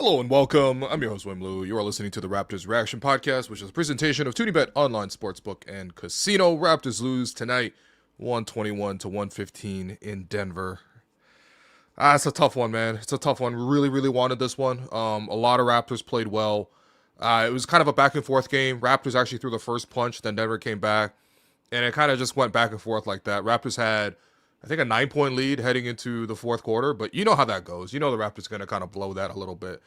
Hello and welcome. I'm your host, Wim Lou. You are listening to the Raptors Reaction Podcast, which is a presentation of ToonieBet Online Sportsbook and Casino. Raptors lose tonight, 121 to 115 in Denver. It's a tough one, man. It's a tough one. Really, really wanted this one. A lot of Raptors played well. It was kind of a back and forth game. Raptors actually threw the first punch, then Denver came back, and it kind of just went back and forth like that. Raptors had, I think, a 9-point lead heading into the fourth quarter, but you know how that goes. You know the Raptors are going to kind of blow that a little bit.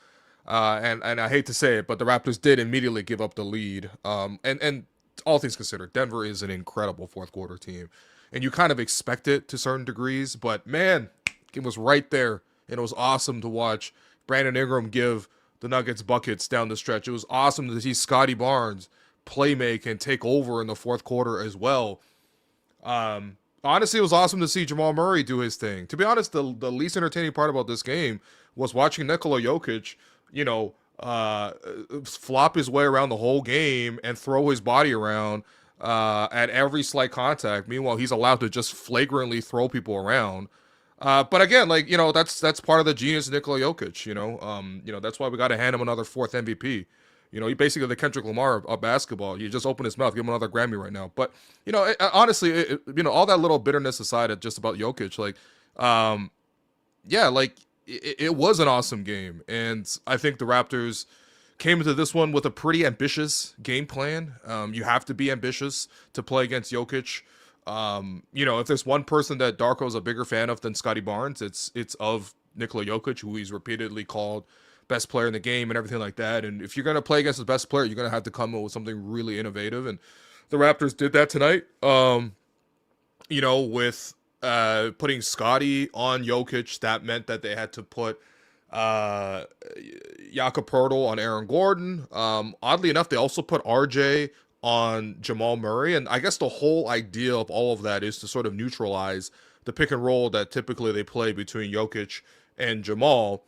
And I hate to say it, but the Raptors did immediately give up the lead. And all things considered, Denver is an incredible fourth quarter team, and you kind of expect it to certain degrees. But man, it was right there, and it was awesome to watch Brandon Ingram give the Nuggets buckets down the stretch. It was awesome to see Scottie Barnes play make and take over in the fourth quarter as well. Honestly, it was awesome to see Jamal Murray do his thing. To be honest, the least entertaining part about this game was watching Nikola Jokic, flop his way around the whole game and throw his body around at every slight contact. Meanwhile, he's allowed to just flagrantly throw people around. But again, that's part of the genius of Nikola Jokic. That's why we got to hand him another fourth MVP. He basically the Kendrick Lamar of basketball. You just open his mouth, give him another Grammy right now. But honestly, all that little bitterness aside, just about Jokic, it was an awesome game, and I think the Raptors came into this one with a pretty ambitious game plan. You have to be ambitious to play against Jokic. If there's one person that Darko's a bigger fan of than Scottie Barnes, it's of Nikola Jokic, who he's repeatedly called best player in the game and everything like that. And if you're going to play against the best player, you're going to have to come up with something really innovative. And the Raptors did that tonight, with putting Scottie on Jokic. That meant that they had to put Jakob Poeltl on Aaron Gordon. Oddly enough, they also put RJ on Jamal Murray. And I guess the whole idea of all of that is to sort of neutralize the pick and roll that typically they play between Jokic and Jamal.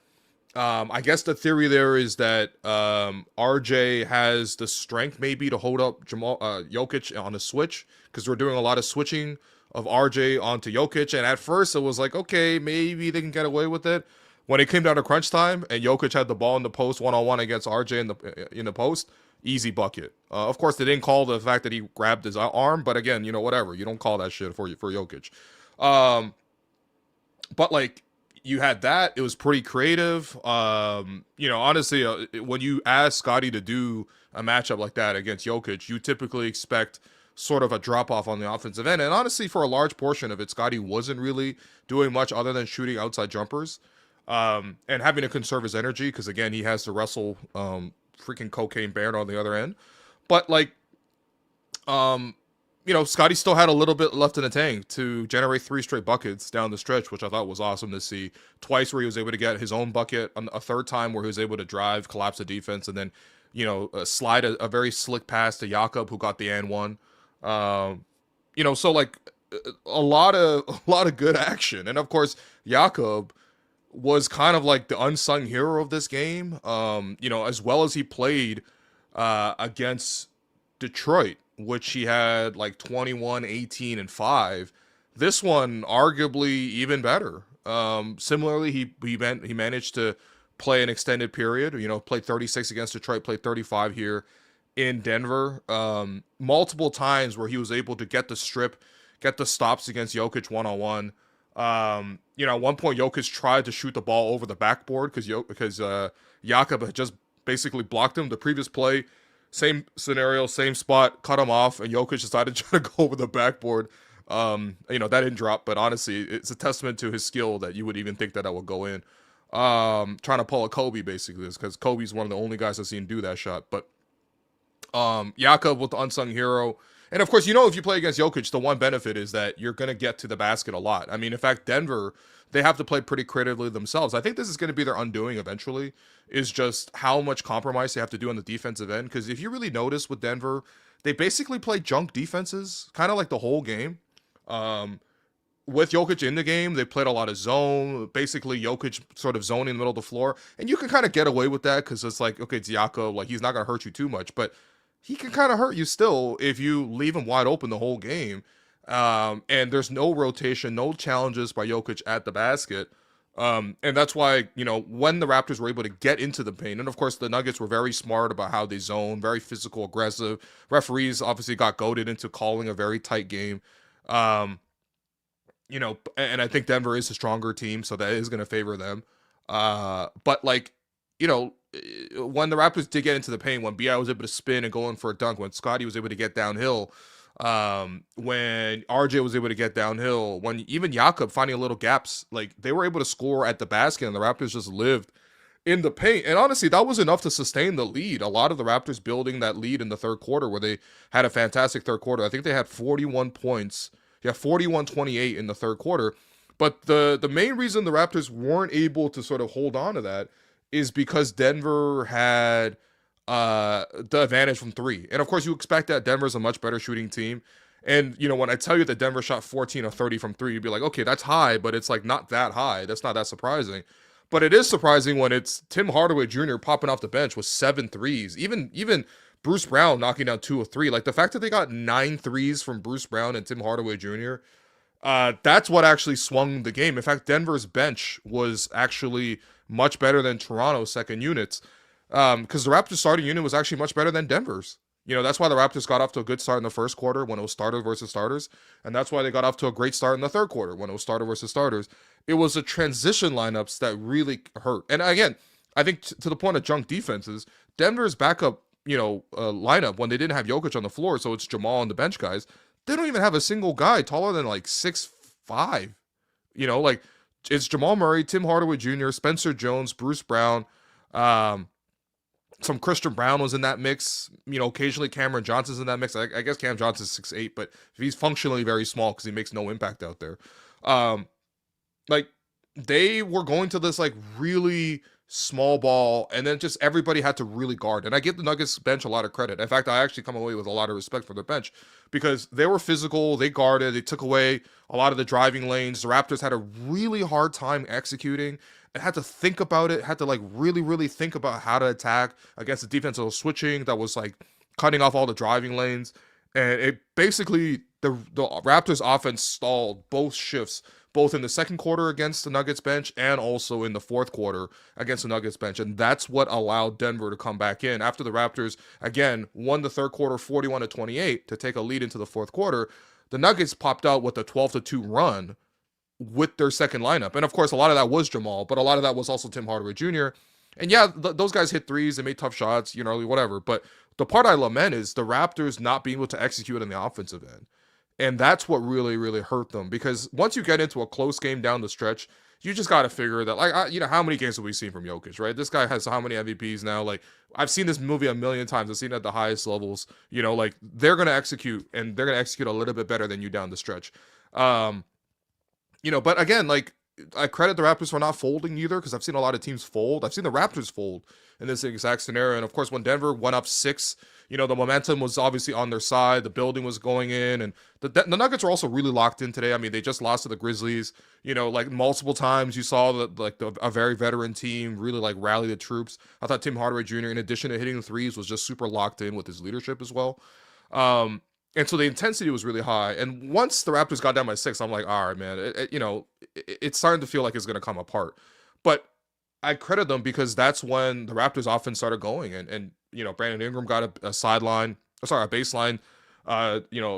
I guess the theory there is that RJ has the strength maybe to hold up Jokic on a switch, because we're doing a lot of switching of RJ onto Jokic. And at first it was like, okay, maybe they can get away with it. When it came down to crunch time and Jokic had the ball in the post one-on-one against RJ in the post, easy bucket. Of course, they didn't call the fact that he grabbed his arm, but again, whatever. You don't call that shit for Jokic. But you had that. It was pretty creative. Honestly, when you ask Scottie to do a matchup like that against Jokic, you typically expect sort of a drop-off on the offensive end. And honestly, for a large portion of it, Scottie wasn't really doing much other than shooting outside jumpers and having to conserve his energy, because, again, he has to wrestle freaking Cocaine Bear on the other end. But, Scottie still had a little bit left in the tank to generate 3 straight buckets down the stretch, which I thought was awesome to see. Twice where he was able to get his own bucket, a third time where he was able to drive, collapse the defense, and then, slide a very slick pass to Jakob, who got the and one. A lot of good action. And of course, Jakob was kind of like the unsung hero of this game. As well as he played against Detroit, which he had 21, 18, and 5. This one arguably even better. Similarly, he managed to play an extended period. Played 36 against Detroit, played 35 here in Denver. Multiple times where he was able to get the strip, get the stops against Jokic one-on-one. At one point, Jokic tried to shoot the ball over the backboard because Jakob had just basically blocked him. The previous play, same scenario, same spot, cut him off, and Jokic decided to try to go over the backboard. That didn't drop, but honestly, it's a testament to his skill that you would even think that would go in. Trying to pull a Kobe, basically, because Kobe's one of the only guys I've seen do that shot. But Jakob with the unsung hero. And of course, if you play against Jokic, the one benefit is that you're going to get to the basket a lot. I mean, in fact, Denver, they have to play pretty creatively themselves. I think this is going to be their undoing eventually, is just how much compromise they have to do on the defensive end. Because if you really notice with Denver, they basically play junk defenses, kind of like the whole game. With Jokic in the game, they played a lot of zone. Basically, Jokic sort of zoning in the middle of the floor. And you can kind of get away with that because it's like, okay, it's Jakob, he's not going to hurt you too much. But he can kind of hurt you still if you leave him wide open the whole game. And there's no rotation, no challenges by Jokic at the basket. And that's why, when the Raptors were able to get into the paint, and of course the Nuggets were very smart about how they zone, very physical, aggressive. Referees obviously got goaded into calling a very tight game. Um, and I think Denver is a stronger team, so that is going to favor them. But like, when the Raptors did get into the paint, when Bi was able to spin and go in for a dunk, when Scottie was able to get downhill, when RJ was able to get downhill, when even Jakob finding little gaps, like they were able to score at the basket, and the Raptors just lived in the paint. And honestly, that was enough to sustain the lead. A lot of the Raptors building that lead in the third quarter, where they had a fantastic third quarter. I think they had 41 points. Yeah, 41-28 in the third quarter. But the main reason the Raptors weren't able to sort of hold on to that is because Denver had the advantage from three. And of course, you expect that Denver's a much better shooting team. And, when I tell you that Denver shot 14 or 30 from three, you'd be like, okay, that's high, but it's like not that high. That's not that surprising. But it is surprising when it's Tim Hardaway Jr. popping off the bench with 7 threes. Even Bruce Brown knocking down 2 of 3. Like the fact that they got 9 threes from Bruce Brown and Tim Hardaway Jr., that's what actually swung the game. In fact, Denver's bench was actually much better than Toronto's second units, because the Raptors starting unit was actually much better than Denver's. That's why the Raptors got off to a good start in the first quarter when it was starters versus starters. And that's why they got off to a great start in the third quarter when it was starter versus starters. It was the transition lineups that really hurt. And again, I think to the point of junk defenses, Denver's backup, lineup when they didn't have Jokic on the floor, so it's Jamal and the bench guys, they don't even have a single guy taller than like 6'5". Like it's Jamal Murray, Tim Hardaway Jr., Spencer Jones, Bruce Brown, some Christian Brown was in that mix. Occasionally Cameron Johnson's in that mix. I guess Cam Johnson's 6'8", but he's functionally very small because he makes no impact out there. Like they were going to this like really small ball, and then just everybody had to really guard. And I give the Nuggets bench a lot of credit. In fact, I actually come away with a lot of respect for the bench because they were physical, they guarded, they took away a lot of the driving lanes. The Raptors had a really hard time executing and had to think about it, had to like really, really think about how to attack against the defense that was switching, that was like cutting off all the driving lanes. And it basically, the Raptors offense stalled both shifts, both in the second quarter against the Nuggets bench and also in the fourth quarter against the Nuggets bench. And that's what allowed Denver to come back in. After the Raptors, again, won the third quarter 41-28 to take a lead into the fourth quarter, the Nuggets popped out with a 12-2 run with their second lineup. And of course, a lot of that was Jamal, but a lot of that was also Tim Hardaway Jr. And yeah, those guys hit threes, they made tough shots, whatever. But the part I lament is the Raptors not being able to execute on the offensive end. And that's what really, really hurt them, because once you get into a close game down the stretch, you just got to figure that, like, how many games have we seen from Jokic, right? This guy has how many MVPs now? Like, I've seen this movie a million times. I've seen it at the highest levels. Like, they're going to execute, and they're going to execute a little bit better than you down the stretch. But again, like, I credit the Raptors for not folding either, because I've seen a lot of teams fold. I've seen the Raptors fold in this exact scenario. And of course, when Denver went up 6, the momentum was obviously on their side. The building was going in, and the Nuggets are also really locked in today. I mean, they just lost to the Grizzlies. Like multiple times, you saw a very veteran team really like rally the troops. I thought Tim Hardaway Jr., in addition to hitting the threes, was just super locked in with his leadership as well. And so the intensity was really high. And once the Raptors got down by 6, I'm like, all right, man, it's starting to feel like it's going to come apart. But I credit them because that's when the Raptors offense started going. And Brandon Ingram got a baseline,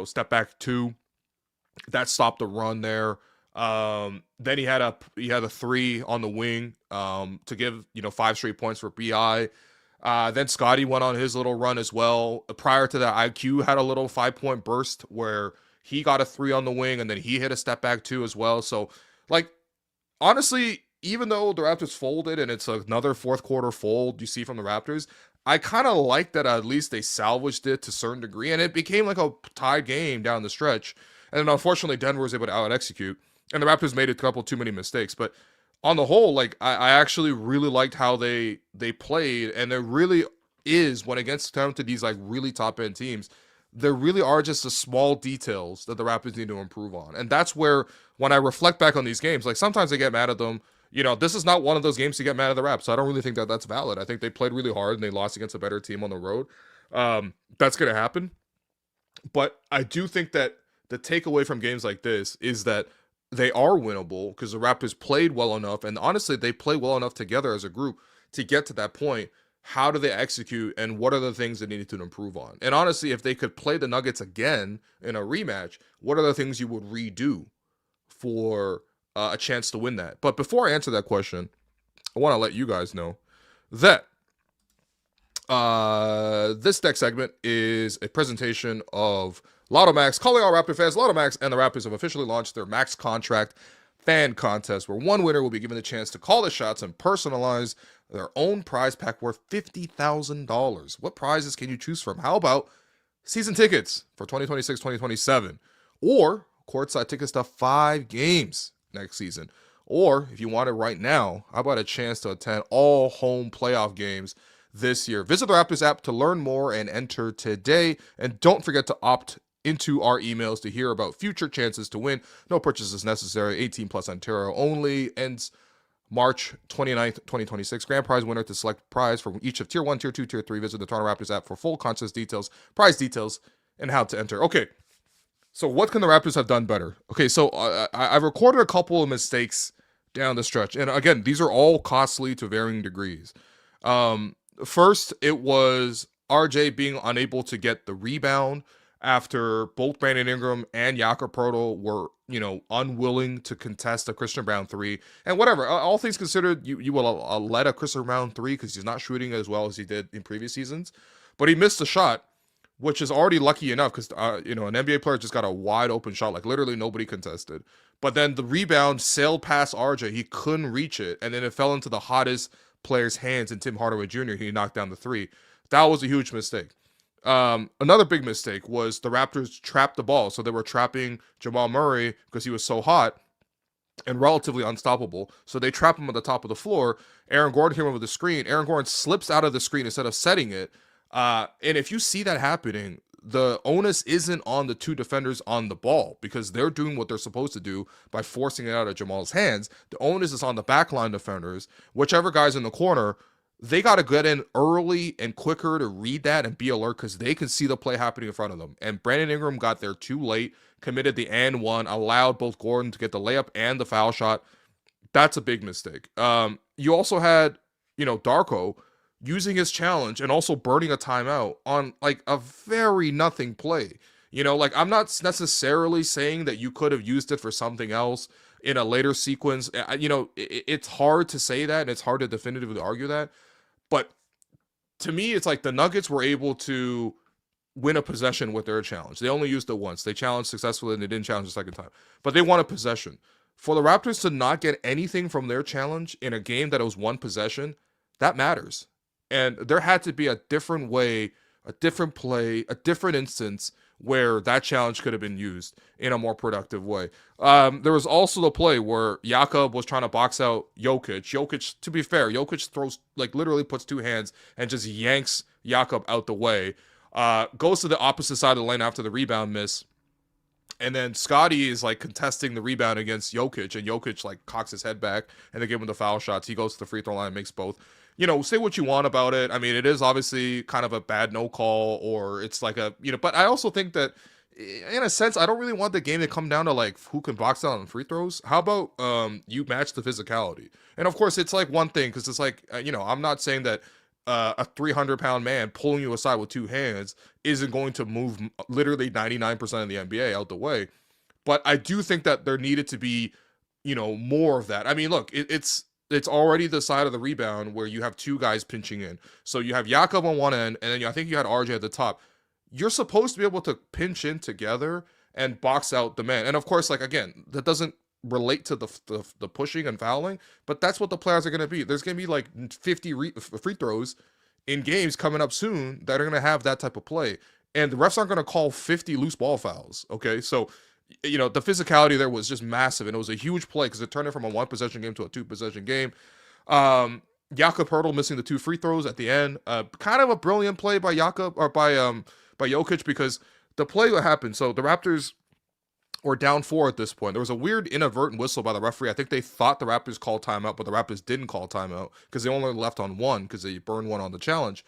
step back 2. That stopped the run there. Then he had a 3 on the wing to give, 5 straight points for BI. Then Scottie went on his little run as well. Prior to that, IQ had a little 5-point burst where he got a 3 on the wing, and then he hit a step back 2 as well. So, like, honestly, even though the Raptors folded and it's another fourth quarter fold you see from the Raptors, I kind of like that at least they salvaged it to a certain degree, and it became like a tied game down the stretch. And then unfortunately, Denver was able to out-execute, and the Raptors made a couple too many mistakes. But on the whole, like, I actually really liked how they played, and there really is, when it gets down to these like really top-end teams, there really are just the small details that the Raptors need to improve on. And that's where, when I reflect back on these games, like sometimes I get mad at them. This is not one of those games to get mad at the Raps. So I don't really think that that's valid. I think they played really hard and they lost against a better team on the road. That's going to happen. But I do think that the takeaway from games like this is that they are winnable because the Raptors played well enough, and honestly, they play well enough together as a group to get to that point. How do they execute, and what are the things they needed to improve on? And honestly, if they could play the Nuggets again in a rematch, what are the things you would redo for a chance to win that? But before I answer that question, I want to let you guys know that this next segment is a presentation of Lotto Max. Calling all Raptor fans, Lotto Max and the Raptors have officially launched their Max Contract Fan Contest, where one winner will be given the chance to call the shots and personalize their own prize pack worth $50,000. What prizes can you choose from? How about season tickets for 2026-2027, or courtside tickets to 5 games next season? Or if you want it right now, how about a chance to attend all home playoff games this year? Visit the Raptors app to learn more and enter today. And don't forget to opt into our emails to hear about future chances to win. No purchases necessary. 18 plus Ontario only. Ends March 29th, 2026. Grand prize winner to select prize from each of Tier 1, Tier 2, Tier 3. Visit the Toronto Raptors app for full contest details, prize details, and how to enter. Okay, so what can the Raptors have done better? Okay, so I recorded a couple of mistakes down the stretch. And again, these are all costly to varying degrees. First, it was RJ being unable to get the rebound after both Brandon Ingram and Jakob Poeltl were, unwilling to contest a Christian Brown 3. And whatever, all things considered, you will let a Christian Brown 3 because he's not shooting as well as he did in previous seasons. But he missed a shot, which is already lucky enough because, an NBA player just got a wide open shot, like literally nobody contested. But then the rebound sailed past RJ. He couldn't reach it. And then it fell into the hottest player's hands in Tim Hardaway Jr. He knocked down the 3. That was a huge mistake. Another big mistake was the Raptors trapped the ball. So they were trapping Jamal Murray because he was so hot and relatively unstoppable. So they trap him at the top of the floor. Aaron Gordon came over the screen. Aaron Gordon slips out of the screen instead of setting it. And if you see that happening, the onus isn't on the two defenders on the ball because they're doing what they're supposed to do by forcing it out of Jamal's hands. The onus is on the backline defenders, whichever guy's in the corner. They got to get in early and quicker to read that and be alert because they can see the play happening in front of them. And Brandon Ingram got there too late, committed the and one, allowed both Gordon to get the layup and the foul shot. That's a big mistake. You also had, Darko using his challenge and also burning a timeout on like a very nothing play. I'm not necessarily saying that you could have used it for something else in a later sequence. It's hard to say that and it's hard to definitively argue that. But to me, it's like the Nuggets were able to win a possession with their challenge. They only used it once. They challenged successfully and they didn't challenge the second time. But they won a possession. For the Raptors to not get anything from their challenge in a game that it was one possession, that matters. And there had to be a different way, a different play, a different instance where that challenge could have been used in a more productive way. There was also the play where Jakob was trying to box out Jokic. Jokic, to be fair, Jokic throws, literally puts 2 hands and just yanks Jakob out the way. Goes to the opposite side of the lane after the rebound miss. And then Scottie is contesting the rebound against Jokic, and Jokic cocks his head back, and they give him the foul shots. He goes to the free throw line and makes both. Say what you want about it. I mean, it is obviously kind of a bad no call, or it's but I also think that in a sense, I don't really want the game to come down to who can box out on free throws. How about you match the physicality? And of course, it's one thing because it's I'm not saying that a 300-pound man pulling you aside with 2 hands isn't going to move literally 99% of the NBA out the way. But I do think that there needed to be, more of that. I mean, look, it's already the side of the rebound where you have 2 guys pinching in. So you have Jakob on one end, and then I think you had RJ at the top. You're supposed to be able to pinch in together and box out the man. And of course, again, that doesn't relate to the pushing and fouling, but that's what the players are going to be. There's going to be 50 free throws in games coming up soon that are going to have that type of play. And the refs aren't going to call 50 loose ball fouls. Okay. So, the physicality there was just massive, and it was a huge play because it turned it from a 1-possession game to a 2-possession game. Jakob Poeltl missing the 2 free throws at the end. Kind of a brilliant play by Jakob or by Jokic, because the play that happened. So the Raptors were down 4 at this point. There was a weird inadvertent whistle by the referee. I think they thought the Raptors called timeout, but the Raptors didn't call timeout because they only left on 1 because they burned 1 on the challenge.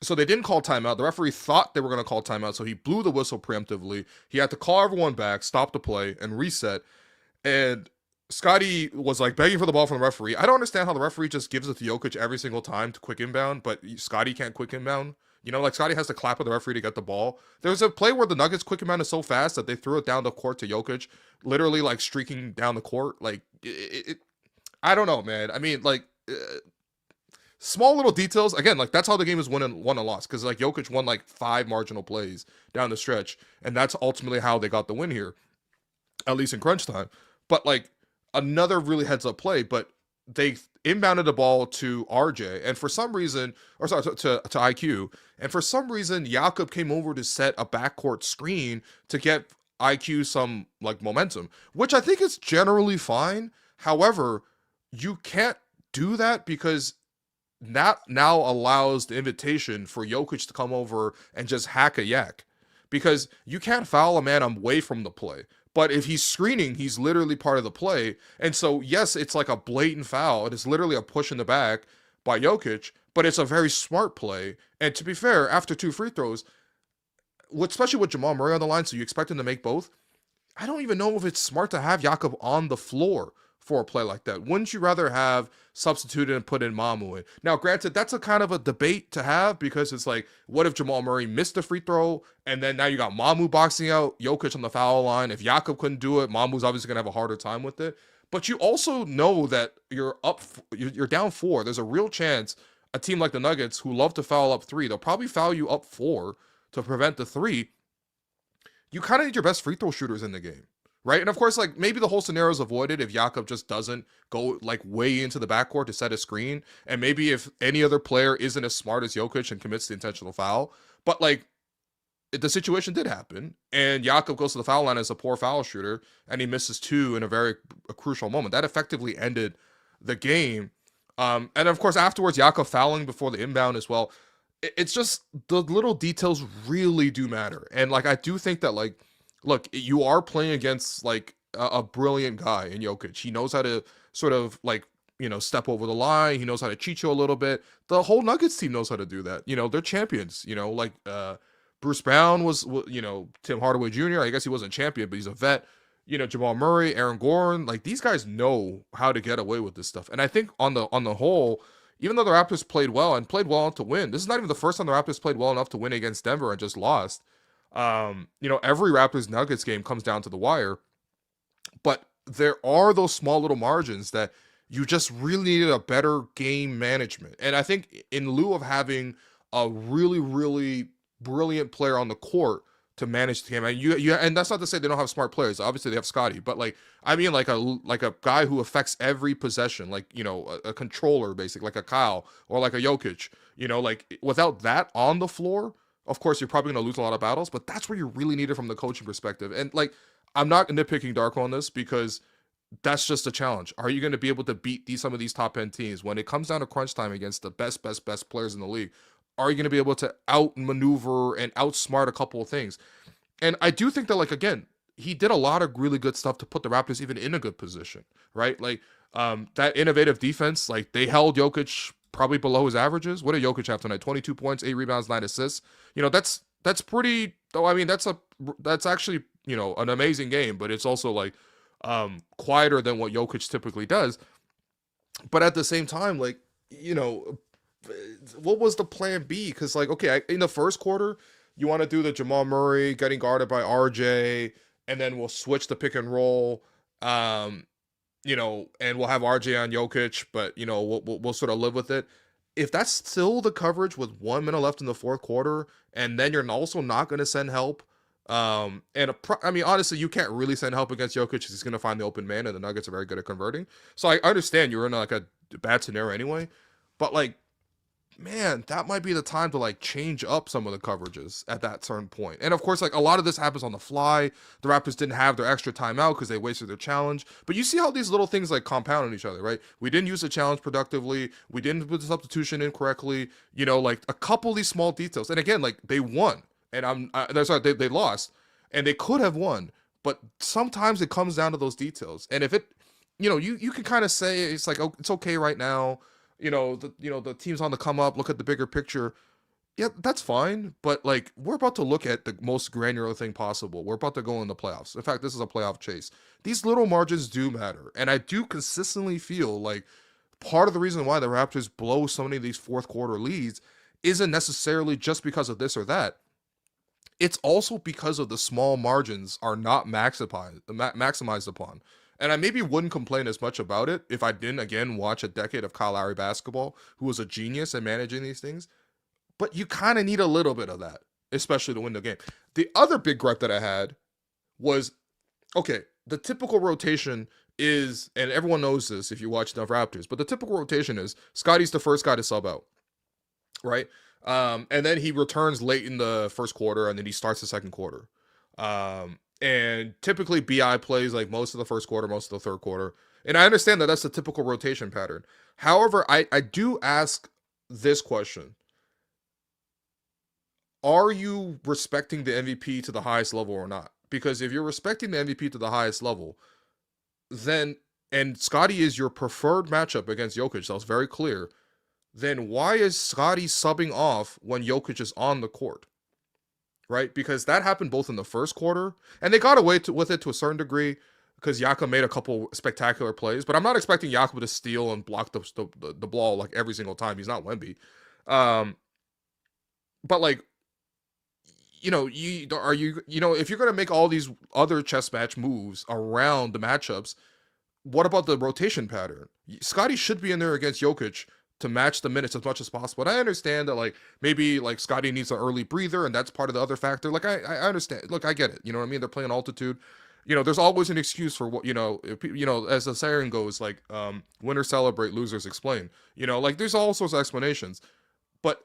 So they didn't call timeout. The referee thought they were going to call timeout, so he blew the whistle preemptively. He had to call everyone back, stop the play, and reset. And Scottie was like begging for the ball from the referee. I don't understand how the referee just gives it to Jokic every single time to quick inbound, but Scottie can't quick inbound. You know, like Scottie has to clap at the referee to get the ball. There was a play where the Nuggets quick inbound is so fast that they threw it down the court to Jokic, literally like streaking down the court. Like, I don't know, man. I mean, like, small little details. Again, like that's how the game is won and lost. Because like Jokic won like 5 marginal plays down the stretch, and that's ultimately how they got the win here, at least in crunch time. But like another really heads up play, but they inbounded the ball to RJ, and for some reason, or sorry, to IQ, and for some reason, Jakob came over to set a backcourt screen to get IQ some like momentum, which I think is generally fine. However, you can't do that because that now allows the invitation for Jokic to come over and just hack a yak. Because you can't foul a man away from the play. But if he's screening, he's literally part of the play. And so, yes, it's like a blatant foul. It is literally a push in the back by Jokic, but it's a very smart play. And to be fair, after 2 free throws, especially with Jamal Murray on the line, so you expect him to make both, I don't even know if it's smart to have Jakob on the floor for a play like that. Wouldn't you rather have substituted and put in Mamu in? Now, granted, that's a kind of a debate to have because it's like, what if Jamal Murray missed the free throw and then now you got Mamu boxing out Jokic on the foul line? If Jakob couldn't do it, Mamu's obviously gonna have a harder time with it. But you also know that you're down 4. There's a real chance a team like the Nuggets, who love to foul up 3, they'll probably foul you up 4 to prevent the 3. You kind of need your best free throw shooters in the game, right? And of course, like maybe the whole scenario is avoided if Jakob just doesn't go like way into the backcourt to set a screen, and maybe if any other player isn't as smart as Jokic and commits the intentional foul. But like the situation did happen, and Jakob goes to the foul line as a poor foul shooter, and he misses 2 in a crucial moment. That effectively ended the game. And of course, afterwards, Jakob fouling before the inbound as well. It's just the little details really do matter. And like I do think that like, look, you are playing against like a brilliant guy in Jokic. He knows how to sort of like, step over the line. He knows how to cheat you a little bit. The whole Nuggets team knows how to do that. They're champions. Like Bruce Brown was, Tim Hardaway Jr. I guess he wasn't champion, but he's a vet. Jamal Murray, Aaron Gordon, like these guys know how to get away with this stuff. And I think on the whole, even though the Raptors played well enough to win, this is not even the first time the Raptors played well enough to win against Denver and just lost. Every Raptors Nuggets game comes down to the wire, but there are those small little margins that you just really needed a better game management. And I think in lieu of having a really, really brilliant player on the court to manage the game, and and that's not to say they don't have smart players. Obviously they have Scottie, but like I mean like a guy who affects every possession, like a controller basically, like a Kyle or like a Jokic. Like without that on the floor, of course you're probably going to lose a lot of battles. But that's where you really need it from the coaching perspective. And like I'm not nitpicking Darko on this because that's just a challenge. Are you going to be able to beat some of these top end teams when it comes down to crunch time against the best players in the league? Are you going to be able to outmaneuver and outsmart a couple of things? And I do think that, like, again, he did a lot of really good stuff to put the Raptors even in a good position, right? Like, that innovative defense, like, they held Jokic probably below his averages. What did Jokic have tonight? 22 points, 8 rebounds, 9 assists. That's pretty, though. I mean, that's actually, an amazing game, but it's also, like, quieter than what Jokic typically does. But at the same time, like, what was the plan B? Because like, okay, in the first quarter, you want to do the Jamal Murray getting guarded by RJ, and then we'll switch the pick and roll, and we'll have RJ on Jokic, but we'll sort of live with it. If that's still the coverage with 1 minute left in the fourth quarter, and then you're also not going to send help, I mean, honestly, you can't really send help against Jokic because he's going to find the open man, and the Nuggets are very good at converting. So I understand you're in like a bad scenario anyway, but like, man, that might be the time to like change up some of the coverages at that certain point. And of course, like a lot of this happens on the fly. The Raptors didn't have their extra timeout because they wasted their challenge. But you see how these little things like compound on each other, right? We didn't use the challenge productively. We didn't put the substitution in correctly. Like a couple of these small details. And again, like they won, and they lost, and they could have won. But sometimes it comes down to those details. And if it, you can kind of say it's like, oh, it's okay right now. The team's on the come up. Look at the bigger picture. Yeah, that's fine, but like we're about to look at the most granular thing possible. We're about to go in the playoffs. In fact, this is a playoff chase. These little margins do matter, and I do consistently feel like part of the reason why the Raptors blow so many of these fourth quarter leads isn't necessarily just because of this or that. It's also because of the small margins are not maximized upon. And I maybe wouldn't complain as much about it if I didn't again watch a decade of Kyle Lowry basketball, who was a genius at managing these things. But you kind of need a little bit of that, especially to win the game. The other big gripe that I had was, okay, the typical rotation is, and everyone knows this if you watch enough Raptors, but the typical rotation is Scottie's the first guy to sub out, right? And then he returns late in the first quarter, and then he starts the second quarter. And typically BI plays like most of the first quarter, most of the third quarter. And I understand that that's the typical rotation pattern. However, I do ask this question. Are you respecting the MVP to the highest level or not? Because if you're respecting the MVP to the highest level, then, and Scottie is your preferred matchup against Jokic, that was very clear, then why is Scottie subbing off when Jokic is on the court? Right? Because that happened both in the first quarter, and they got away with it to a certain degree because Jakob made a couple spectacular plays, but I'm not expecting Jakob to steal and block the ball like every single time. He's not Wemby. But like, if you're going to make all these other chess match moves around the matchups, what about the rotation pattern? Scottie should be in there against Jokic to match the minutes as much as possible. And I understand that like maybe like Scottie needs an early breather, and that's part of the other factor. Like I understand. Look, I get it. You know what I mean? They're playing altitude. There's always an excuse for what, as the saying goes, like winners celebrate, losers explain. Like there's all sorts of explanations. But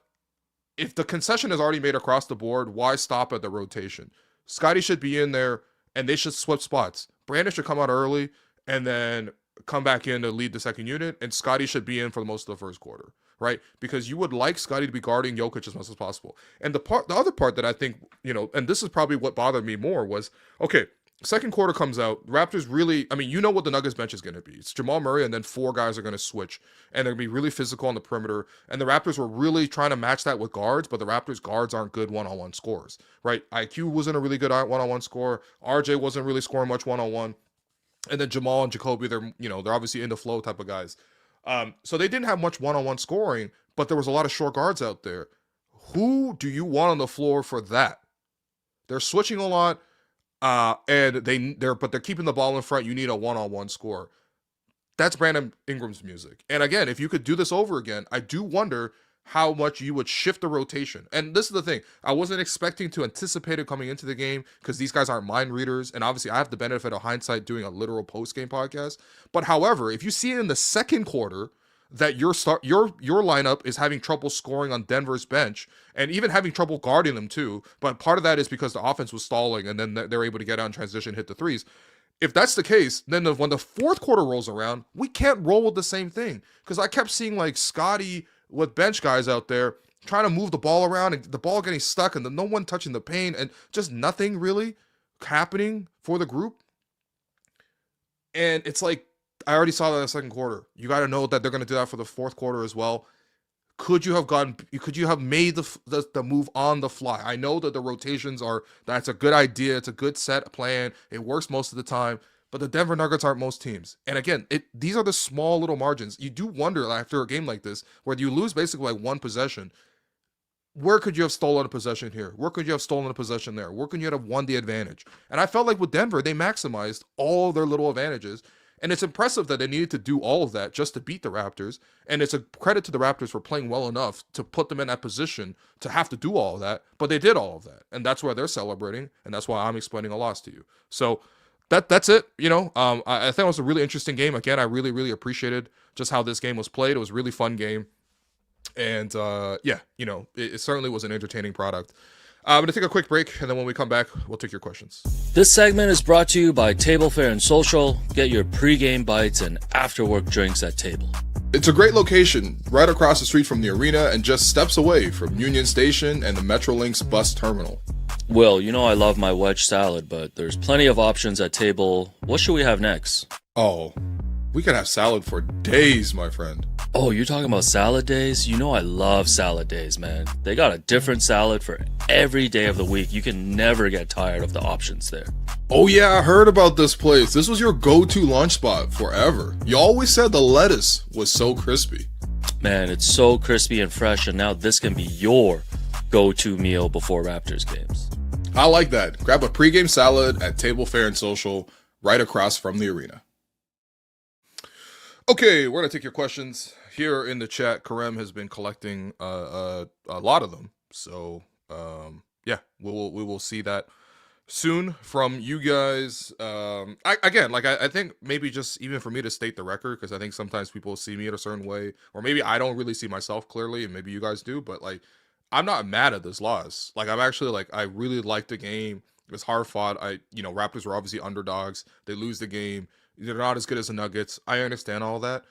if the concession is already made across the board, why stop at the rotation? Scottie should be in there, and they should swap spots. Brandon should come out early and then come back in to lead the second unit, and Scottie should be in for most of the first quarter, right? Because you would like Scottie to be guarding Jokic as much as possible. And the other part that I think, and this is probably what bothered me more was, okay, second quarter comes out, Raptors really, what the Nuggets bench is going to be. It's Jamal Murray, and then four guys are going to switch, and they're going to be really physical on the perimeter, and the Raptors were really trying to match that with guards, but the Raptors guards aren't good one-on-one scorers, right? IQ wasn't a really good one-on-one scorer. RJ wasn't really scoring much one-on-one. And then Jamal and Jakob, they're obviously in the flow type of guys. So they didn't have much one-on-one scoring, but there was a lot of short guards out there. Who do you want on the floor for that? They're switching a lot, and they're keeping the ball in front. You need a one-on-one score. That's Brandon Ingram's music. And again, if you could do this over again, I do wonder how much you would shift the rotation. And this is the thing. I wasn't expecting to anticipate it coming into the game because these guys aren't mind readers. And obviously I have the benefit of hindsight doing a literal post-game podcast. But however, if you see it in the second quarter that your lineup is having trouble scoring on Denver's bench and even having trouble guarding them too, but part of that is because the offense was stalling and then they're able to get out in transition, hit the threes. If that's the case, then when the fourth quarter rolls around, we can't roll with the same thing. Because I kept seeing like Scottie with bench guys out there trying to move the ball around and the ball getting stuck and no one touching the paint and just nothing really happening for the group. And it's like, I already saw that in the second quarter. You got to know that they're going to do that for the fourth quarter as well. Could you have made the move on the fly? I know that the rotations that's a good idea. It's a good set plan. It works most of the time. But the Denver Nuggets aren't most teams. And again, these are the small little margins. You do wonder after a game like this, where you lose basically like one possession, where could you have stolen a possession here? Where could you have stolen a possession there? Where could you have won the advantage? And I felt like with Denver, they maximized all their little advantages. And it's impressive that they needed to do all of that just to beat the Raptors. And it's a credit to the Raptors for playing well enough to put them in that position to have to do all of that. But they did all of that. And that's why they're celebrating. And that's why I'm explaining a loss to you. So that's it. I think it was a really interesting game. Again, I really, really appreciated just how this game was played. It was a really fun game. And it certainly was an entertaining product. I'm going to take a quick break, and then when we come back, we'll take your questions. This segment is brought to you by Table Fare and Social. Get your pregame bites and after-work drinks at Table. It's a great location, right across the street from the arena and just steps away from Union Station and the Metrolinx bus terminal. Will, I love my wedge salad, but there's plenty of options at Table. What should we have next? Oh, We could have salad for days, my friend. Oh, you're talking about salad days? You know I love salad days, man. They got a different salad for every day of the week. You can never get tired of the options there. Oh yeah, I heard about this place. This was your go-to lunch spot forever. You always said the lettuce was so crispy. Man, it's so crispy and fresh, and now this can be your go-to meal before Raptors games. I like that. Grab a pregame salad at Table Fare and Social right across from the arena. Okay, we're gonna take your questions here in the chat. Karem has been collecting a lot of them, so yeah, we will see that soon from you guys. I think maybe just even for me to state the record, because I think sometimes people see me in a certain way, or maybe I don't really see myself clearly, and maybe you guys do. But like, I'm not mad at this loss. Like, I'm actually like, I really liked the game. It was hard fought. Raptors were obviously underdogs. They lose the game. They're not as good as the Nuggets. I understand all that.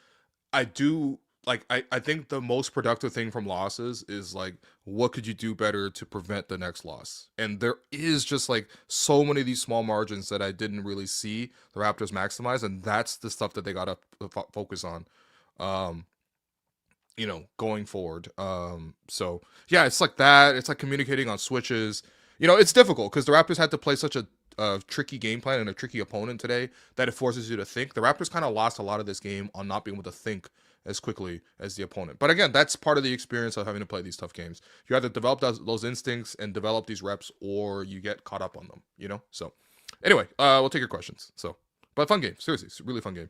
I do like I think the most productive thing from losses is like, what could you do better to prevent the next loss? And there is just like so many of these small margins that I didn't really see the Raptors maximize, and that's the stuff that they got to focus on. Going forward. So yeah, it's like that. It's like communicating on switches. It's difficult because the Raptors had to play such a tricky game plan and a tricky opponent today that it forces you to think. The Raptors kind of lost a lot of this game on not being able to think as quickly as the opponent. But again, that's part of the experience of having to play these tough games. You either develop those instincts and develop these reps, or you get caught up on them, So anyway, we'll take your questions. But fun game. Seriously, it's a really fun game.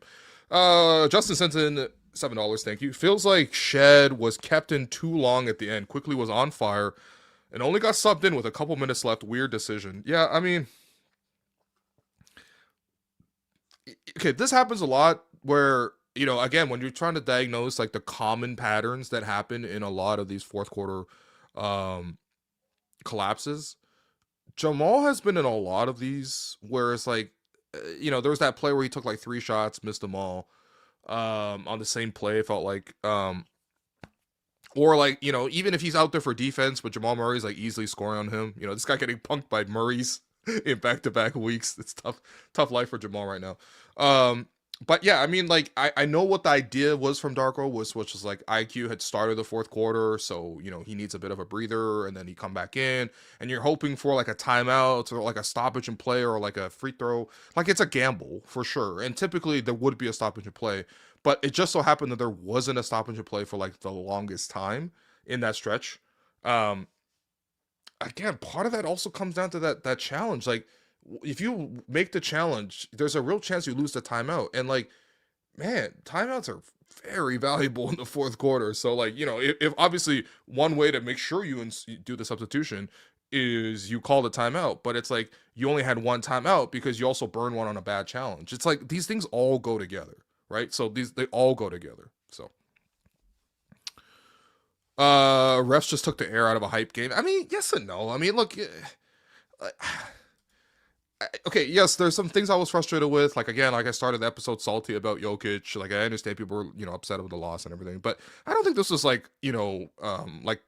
Justin sent in $7. Thank you. Feels like Shed was kept in too long at the end. Quickly was on fire and only got subbed in with a couple minutes left. Weird decision. Yeah, I mean, okay, this happens a lot where, again, when you're trying to diagnose like the common patterns that happen in a lot of these fourth quarter collapses, Jamal has been in a lot of these where it's like, there was that play where he took like 3 shots, missed them all on the same play. It felt like, or like, even if he's out there for defense, but Jamal Murray's like easily scoring on him. This guy getting punked by Murray's in back-to-back weeks. It's tough life for Jamal right now. But yeah, I mean, like, I know what the idea was from Darko, which was like IQ had started the fourth quarter, so, he needs a bit of a breather, and then he come back in, and you're hoping for like a timeout or like a stoppage in play or like a free throw. Like, it's a gamble for sure, and typically there would be a stoppage in play, but it just so happened that there wasn't a stoppage in play for like the longest time in that stretch. Again, part of that also comes down to that challenge. Like, if you make the challenge, there's a real chance you lose the timeout. And like, man, timeouts are very valuable in the fourth quarter. So like, if obviously one way to make sure you do the substitution is you call the timeout, but it's like you only had one timeout because you also burned one on a bad challenge. It's like these things all go together, right? So they all go together. So refs just took the air out of a hype game. I mean, yes and no. I mean, look, okay, yes, there's some things I was frustrated with. Like, again, like I started the episode salty about Jokic. Like, I understand people were, upset with the loss and everything, but I don't think this was like, like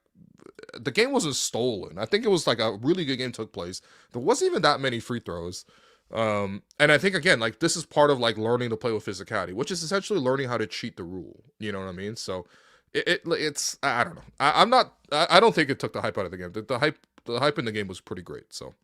the game wasn't stolen. I think it was like a really good game took place. There wasn't even that many free throws. And I think, again, like this is part of like learning to play with physicality, which is essentially learning how to cheat the rule. You know what I mean? So it's, I don't know. I don't think it took the hype out of the game. The hype in the game was pretty great. So.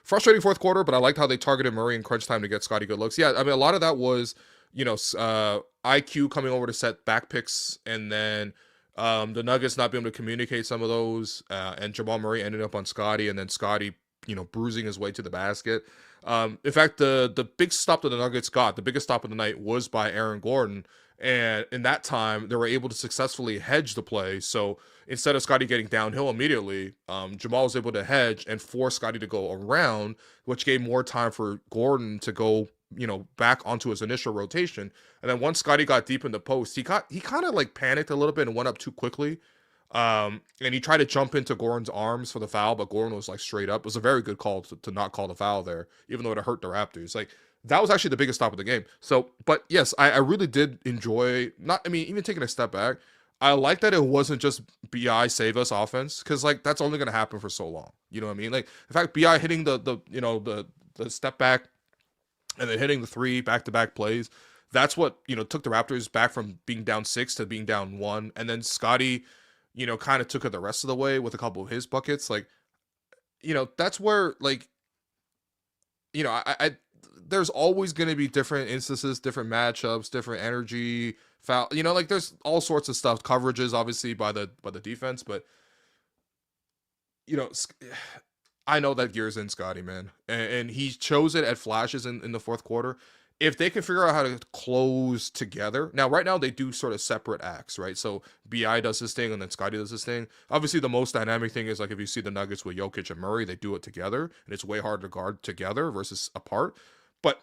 Frustrating fourth quarter, but I liked how they targeted Murray in crunch time to get Scottie good looks. Yeah, I mean, a lot of that was, IQ coming over to set back picks, and then the Nuggets not being able to communicate some of those, and Jamal Murray ended up on Scottie, and then Scottie, bruising his way to the basket. In fact, the big stop that the Nuggets got, the biggest stop of the night, was by Aaron Gordon, and in that time, they were able to successfully hedge the play. So instead of Scottie getting downhill immediately, Jamal was able to hedge and force Scottie to go around, which gave more time for Gordon to go, back onto his initial rotation. And then once Scottie got deep in the post, he kind of like panicked a little bit and went up too quickly. And he tried to jump into Gordon's arms for the foul, but Gordon was like straight up. It was a very good call to not call the foul there, even though it hurt the Raptors. Like, that was actually the biggest stop of the game. So, but yes, I really did enjoy, even taking a step back, I like that it wasn't just BI save us offense, because like that's only going to happen for so long. You know what I mean? Like, in fact, BI hitting the step back and then hitting the three back-to-back plays. That's what, took the Raptors back from being down 6 to being down 1. And then Scottie, kind of took it the rest of the way with a couple of his buckets. Like, that's where, like, I there's always going to be different instances, different matchups, different energy, foul. Like there's all sorts of stuff. Coverages, obviously, by the defense, but you know, I know that gear's in Scottie, man, and he chose it at flashes in the fourth quarter. If they can figure out how to close together, now right now they do sort of separate acts, right? So Bi does his thing and then Scottie does his thing. Obviously, the most dynamic thing is like if you see the Nuggets with Jokic and Murray, they do it together, and it's way harder to guard together versus apart. But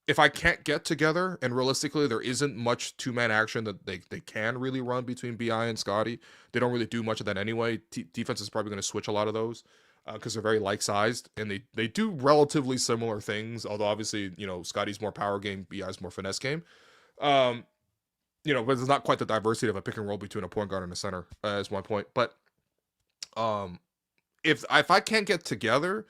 if I can't get together, and realistically there isn't much two-man action that they can really run between Bi and Scottie, they don't really do much of that anyway. Defense is probably going to switch a lot of those because they're very like-sized, and they do relatively similar things, although obviously, Scottie's more power game, Bi's more finesse game. But there's not quite the diversity of a pick and roll between a point guard and a center, is my point. But if I can't get together,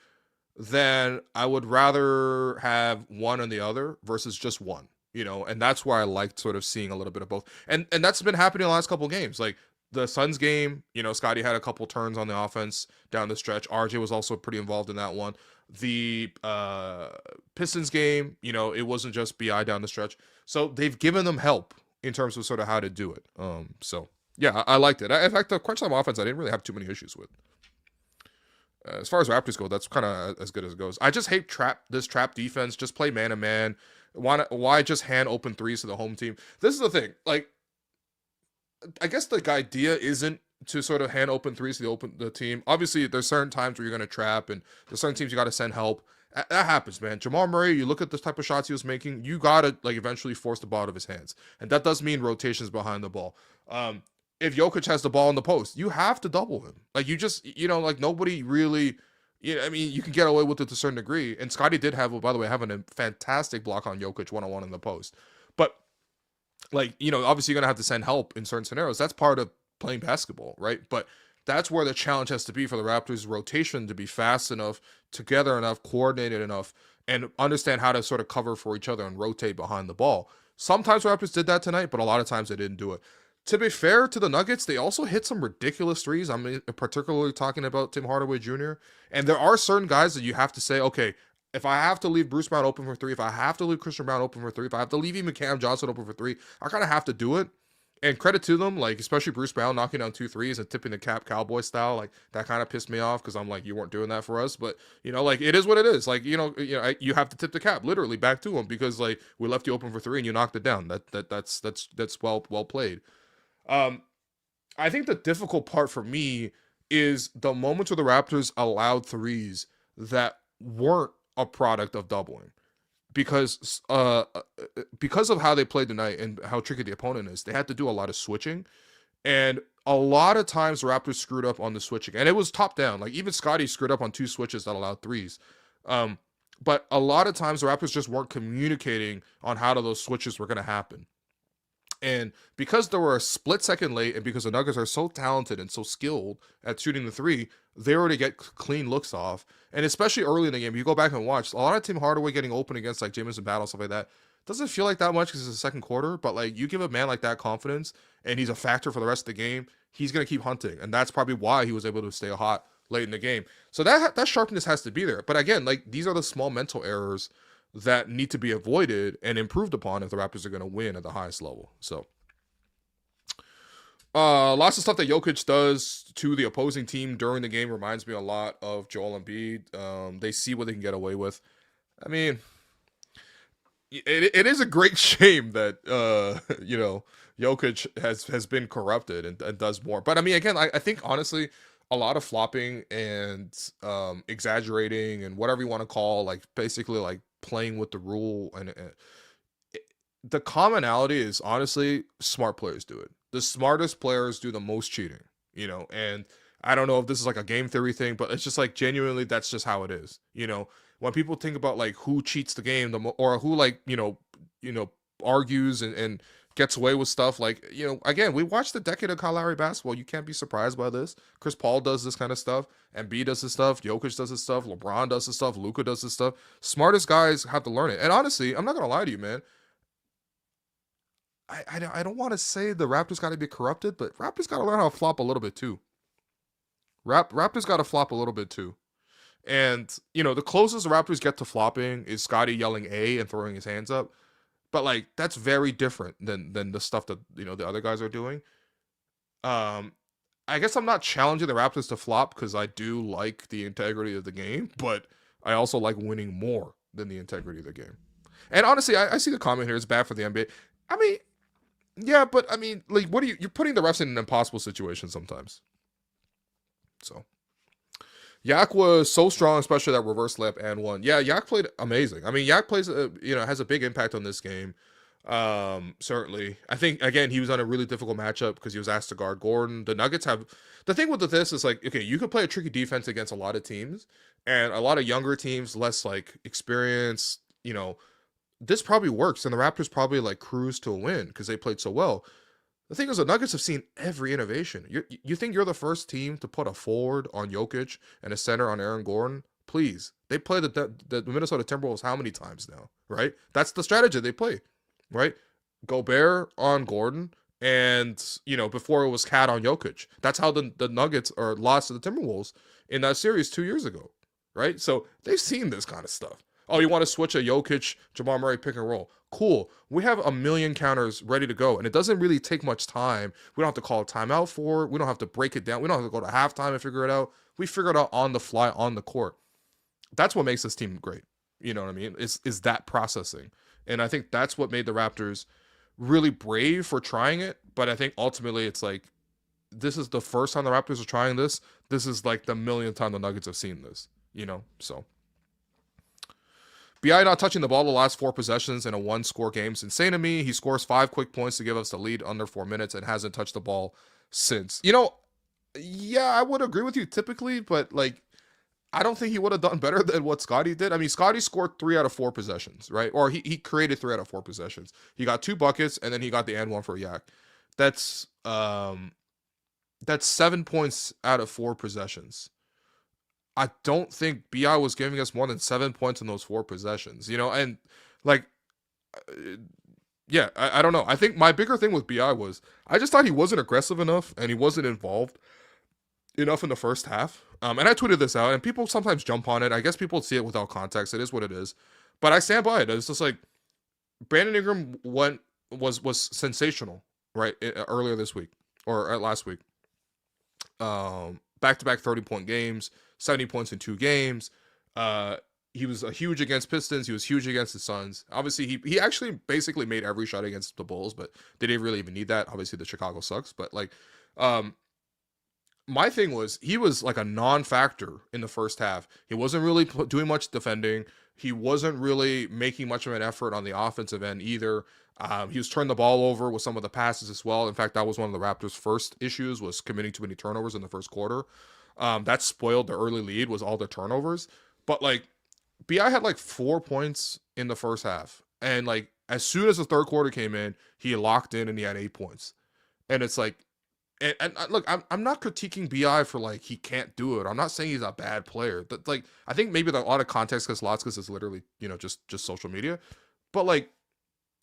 then I would rather have one and the other versus just one, and that's why I liked sort of seeing a little bit of both. And that's been happening in the last couple of games. Like the Suns game, Scottie had a couple turns on the offense down the stretch. RJ was also pretty involved in that one. The Pistons game, it wasn't just Bi down the stretch. So they've given them help in terms of sort of how to do it. So yeah, I liked it. In fact, the crunch time offense, I didn't really have too many issues with. As far as Raptors go, that's kind of as good as it goes. I just hate this trap defense. Just play man to man. Why just hand open threes to the home team? This is the thing. Like, I guess the idea isn't to sort of hand open threes to the team. Obviously, there's certain times where you're going to trap, and there's certain teams you got to send help. That happens, man. Jamal Murray, you look at the type of shots he was making, you got to like eventually force the ball out of his hands, and that does mean rotations behind the ball. If Jokic has the ball in the post, you have to double him. Like you just, like nobody really, I mean, you can get away with it to a certain degree. And Scottie did have, by the way, having a fantastic block on Jokic one-on-one in the post. But like, obviously you're going to have to send help in certain scenarios. That's part of playing basketball, right? But that's where the challenge has to be for the Raptors' rotation to be fast enough, together enough, coordinated enough, and understand how to sort of cover for each other and rotate behind the ball. Sometimes Raptors did that tonight, but a lot of times they didn't do it. To be fair to the Nuggets, they also hit some ridiculous threes. I'm particularly talking about Tim Hardaway Jr. And there are certain guys that you have to say, okay, if I have to leave Bruce Brown open for three, if I have to leave Christian Brown open for three, if I have to leave even Cam Johnson open for three, I kind of have to do it. And credit to them, like especially Bruce Brown knocking down 2 threes and tipping the cap Cowboy style, like that kind of pissed me off because I'm like, you weren't doing that for us. But like it is what it is. Like you have to tip the cap literally back to him because like we left you open for three and you knocked it down. That's well played. I think the difficult part for me is the moments where the Raptors allowed threes that weren't a product of doubling, because of how they played tonight and how tricky the opponent is. They had to do a lot of switching, and a lot of times the Raptors screwed up on the switching, and it was top down. Like even Scottie screwed up on 2 switches that allowed threes. But a lot of times the Raptors just weren't communicating on how those switches were going to happen. And because they were a split second late, and because the Nuggets are so talented and so skilled at shooting the three, they already get clean looks off. And especially early in the game, you go back and watch, a lot of Tim Hardaway getting open against like Jamison Battle, stuff like that, doesn't feel like that much because it's the second quarter, but like you give a man like that confidence and he's a factor for the rest of the game, he's going to keep hunting. And that's probably why he was able to stay hot late in the game. So that sharpness has to be there. But again, like these are the small mental errors that need to be avoided and improved upon if the Raptors are going to win at the highest level. So lots of stuff that Jokic does to the opposing team during the game reminds me a lot of Joel Embiid. They see what they can get away with. I mean, it is a great shame that Jokic has been corrupted and does more. But I mean, again, I think honestly, a lot of flopping and exaggerating and whatever you want to call, like basically like playing with the rule, and the commonality is honestly smart players do it. The smartest players do the most cheating, and I don't know if this is like a game theory thing, but it's just like genuinely that's just how it is. When people think about like who cheats the game or who like argues and gets away with stuff, like again, we watched the decade of Kyle Lowry basketball. You can't be surprised by this. Chris Paul does this kind of stuff, Embiid does his stuff, Jokic does his stuff, LeBron does his stuff, Luka does his stuff. Smartest guys have to learn it. And honestly, I'm not gonna lie to you, man. I don't want to say the Raptors got to be corrupted, but Raptors got to learn how to flop a little bit too. Raptors got to flop a little bit too. And, the closest the Raptors get to flopping is Scottie yelling A and throwing his hands up. But, like, that's very different than the stuff that, the other guys are doing. I guess I'm not challenging the Raptors to flop because I do like the integrity of the game, but I also like winning more than the integrity of the game. And honestly, I see the comment here. It's bad for the NBA. I mean, yeah, but I mean, like, you're putting the refs in an impossible situation sometimes. So, Yak was so strong, especially that reverse layup and one. Yeah, Yak played amazing. I mean, Yak plays, has a big impact on this game. Certainly. I think, again, he was on a really difficult matchup because he was asked to guard Gordon. The Nuggets the thing with this is, like, okay, you can play a tricky defense against a lot of teams, and a lot of younger teams, less, like, experienced, this probably works, and the Raptors probably, like, cruise to a win because they played so well. The thing is, the Nuggets have seen every innovation. You think you're the first team to put a forward on Jokic and a center on Aaron Gordon? Please. They play the Minnesota Timberwolves how many times now, right? That's the strategy they play, right? Gobert on Gordon, and, before it was Cat on Jokic. That's how the Nuggets lost to the Timberwolves in that series 2 years ago, right? So they've seen this kind of stuff. Oh, you want to switch a Jokic, Jamal Murray pick and roll. Cool. We have a million counters ready to go, and it doesn't really take much time. We don't have to call a timeout for it. We don't have to break it down. We don't have to go to halftime and figure it out. We figure it out on the fly, on the court. That's what makes this team great. You know what I mean? Is that processing. And I think that's what made the Raptors really brave for trying it. But I think ultimately it's like, this is the first time the Raptors are trying this. This is like the millionth time the Nuggets have seen this, so. BI not touching the ball the last 4 possessions in a 1-score game is insane to me. He scores 5 quick points to give us the lead under 4 minutes and hasn't touched the ball since. Yeah, I would agree with you typically, but, like, I don't think he would have done better than what Scottie did. I mean, Scottie scored 3 out of 4 possessions, right? Or he created 3 out of 4 possessions. He got 2 buckets, and then he got the and one for Yak. That's 7 points out of 4 possessions. I don't think BI was giving us more than 7 points in those 4 possessions, and, like, yeah, I don't know. I think my bigger thing with BI was I just thought he wasn't aggressive enough and he wasn't involved enough in the first half. And I tweeted this out, and people sometimes jump on it. I guess people see it without context. It is what it is. But I stand by it. It's just like Brandon Ingram was sensational, right, earlier this week or last week. Back-to-back 30-point games. 70 points in 2 games. He was huge against Pistons. He was huge against the Suns. Obviously, he actually basically made every shot against the Bulls, but they didn't really even need that. Obviously, the Chicago sucks. But, like, my thing was he was like a non-factor in the first half. He wasn't really doing much defending. He wasn't really making much of an effort on the offensive end either. He was turning the ball over with some of the passes as well. In fact, that was one of the Raptors' first issues, was committing too many turnovers in the first quarter. That spoiled the early lead, was all the turnovers. But, like, BI had like 4 points in the first half. And, like, as soon as the third quarter came in, he locked in and he had 8 points. And it's like, and look, I'm not critiquing BI for, like, he can't do it. I'm not saying he's a bad player. But, like, I think maybe a lot of context because Lotzkus is literally, just social media. But, like,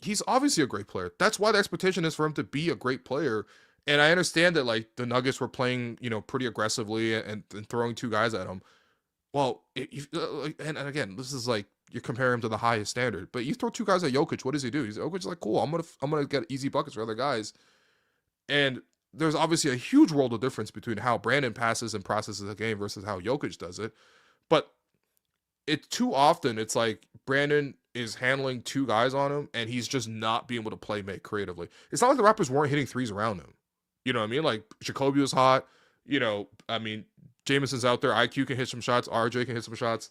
he's obviously a great player. That's why the expectation is for him to be a great player. And I understand that, like, the Nuggets were playing, pretty aggressively and throwing 2 guys at him. Well, and again, this is like, you're comparing him to the highest standard. But you throw 2 guys at Jokic, what does he do? Jokic's like, cool, I'm gonna get easy buckets for other guys. And there's obviously a huge world of difference between how Brandon passes and processes the game versus how Jokic does it. But too often, it's like Brandon is handling 2 guys on him, and he's just not being able to play make creatively. It's not like the Raptors weren't hitting threes around him. You know what I mean? Like, Jakob was hot. I mean, Jameson's out there. IQ can hit some shots. RJ can hit some shots.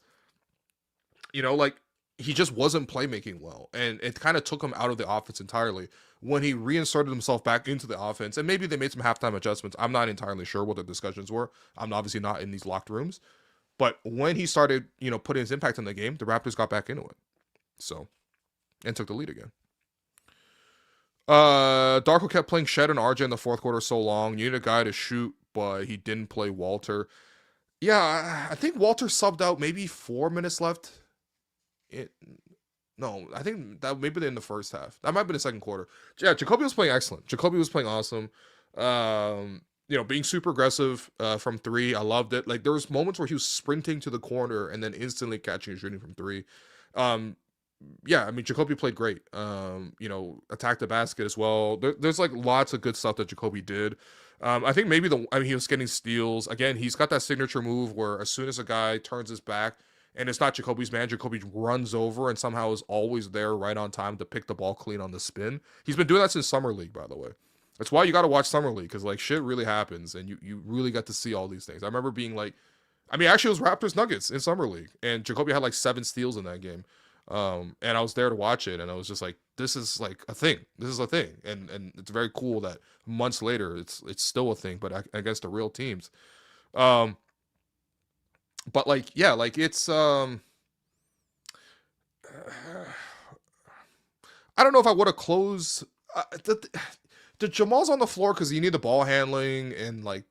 Like, he just wasn't playmaking well. And it kind of took him out of the offense entirely. When he reinserted himself back into the offense, and maybe they made some halftime adjustments. I'm not entirely sure what the discussions were. I'm obviously not in these locked rooms. But when he started, putting his impact in the game, the Raptors got back into it. So, and took the lead again. Darko kept playing Shed and RJ in the fourth quarter so long. You need a guy to shoot, but he didn't play Walter. Yeah, I think Walter subbed out maybe 4 minutes left. It, no, I think that maybe in the first half. That might be the second quarter. Yeah, Jacoby was playing excellent. Jacoby was playing awesome. Being super aggressive from three. I loved it. Like there was moments where he was sprinting to the corner and then instantly catching and shooting from three. Um, yeah, I mean Jacoby played great. Attacked the basket as well. There's like lots of good stuff that Jacoby did. I think maybe he was getting steals. Again, he's got that signature move where as soon as a guy turns his back and it's not Jacoby's man, Jacoby runs over and somehow is always there right on time to pick the ball clean on the spin. He's been doing that since Summer League, by the way. That's why you got to watch Summer League because like shit really happens and you really got to see all these things. I remember being like, actually it was Raptors Nuggets in Summer League and Jacoby had like 7 steals in that game. And I was there to watch it, and I was just like, "This is like a thing. This is a thing," and it's very cool that months later, it's still a thing, but against the real teams. Um, but like, yeah, like it's I don't know if I would have closed. The Jamal's on the floor because you need the ball handling and like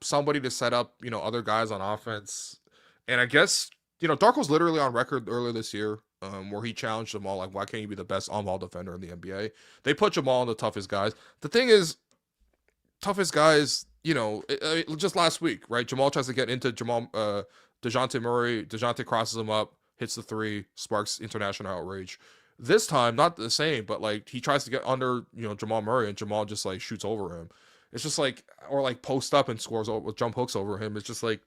somebody to set up other guys on offense, and I guess Darko's literally on record earlier this year. Where he challenged Jamal, like, why can't you be the best on-ball defender in the NBA? They put Jamal on the toughest guys. The thing is, toughest guys, just last week, right? Jamal tries to get into DeJounte Murray. DeJounte crosses him up, hits the three, sparks international outrage. This time, not the same, but like he tries to get under, Jamal Murray, and Jamal just like shoots over him. It's just like, or like post up and scores with jump hooks over him. It's just like,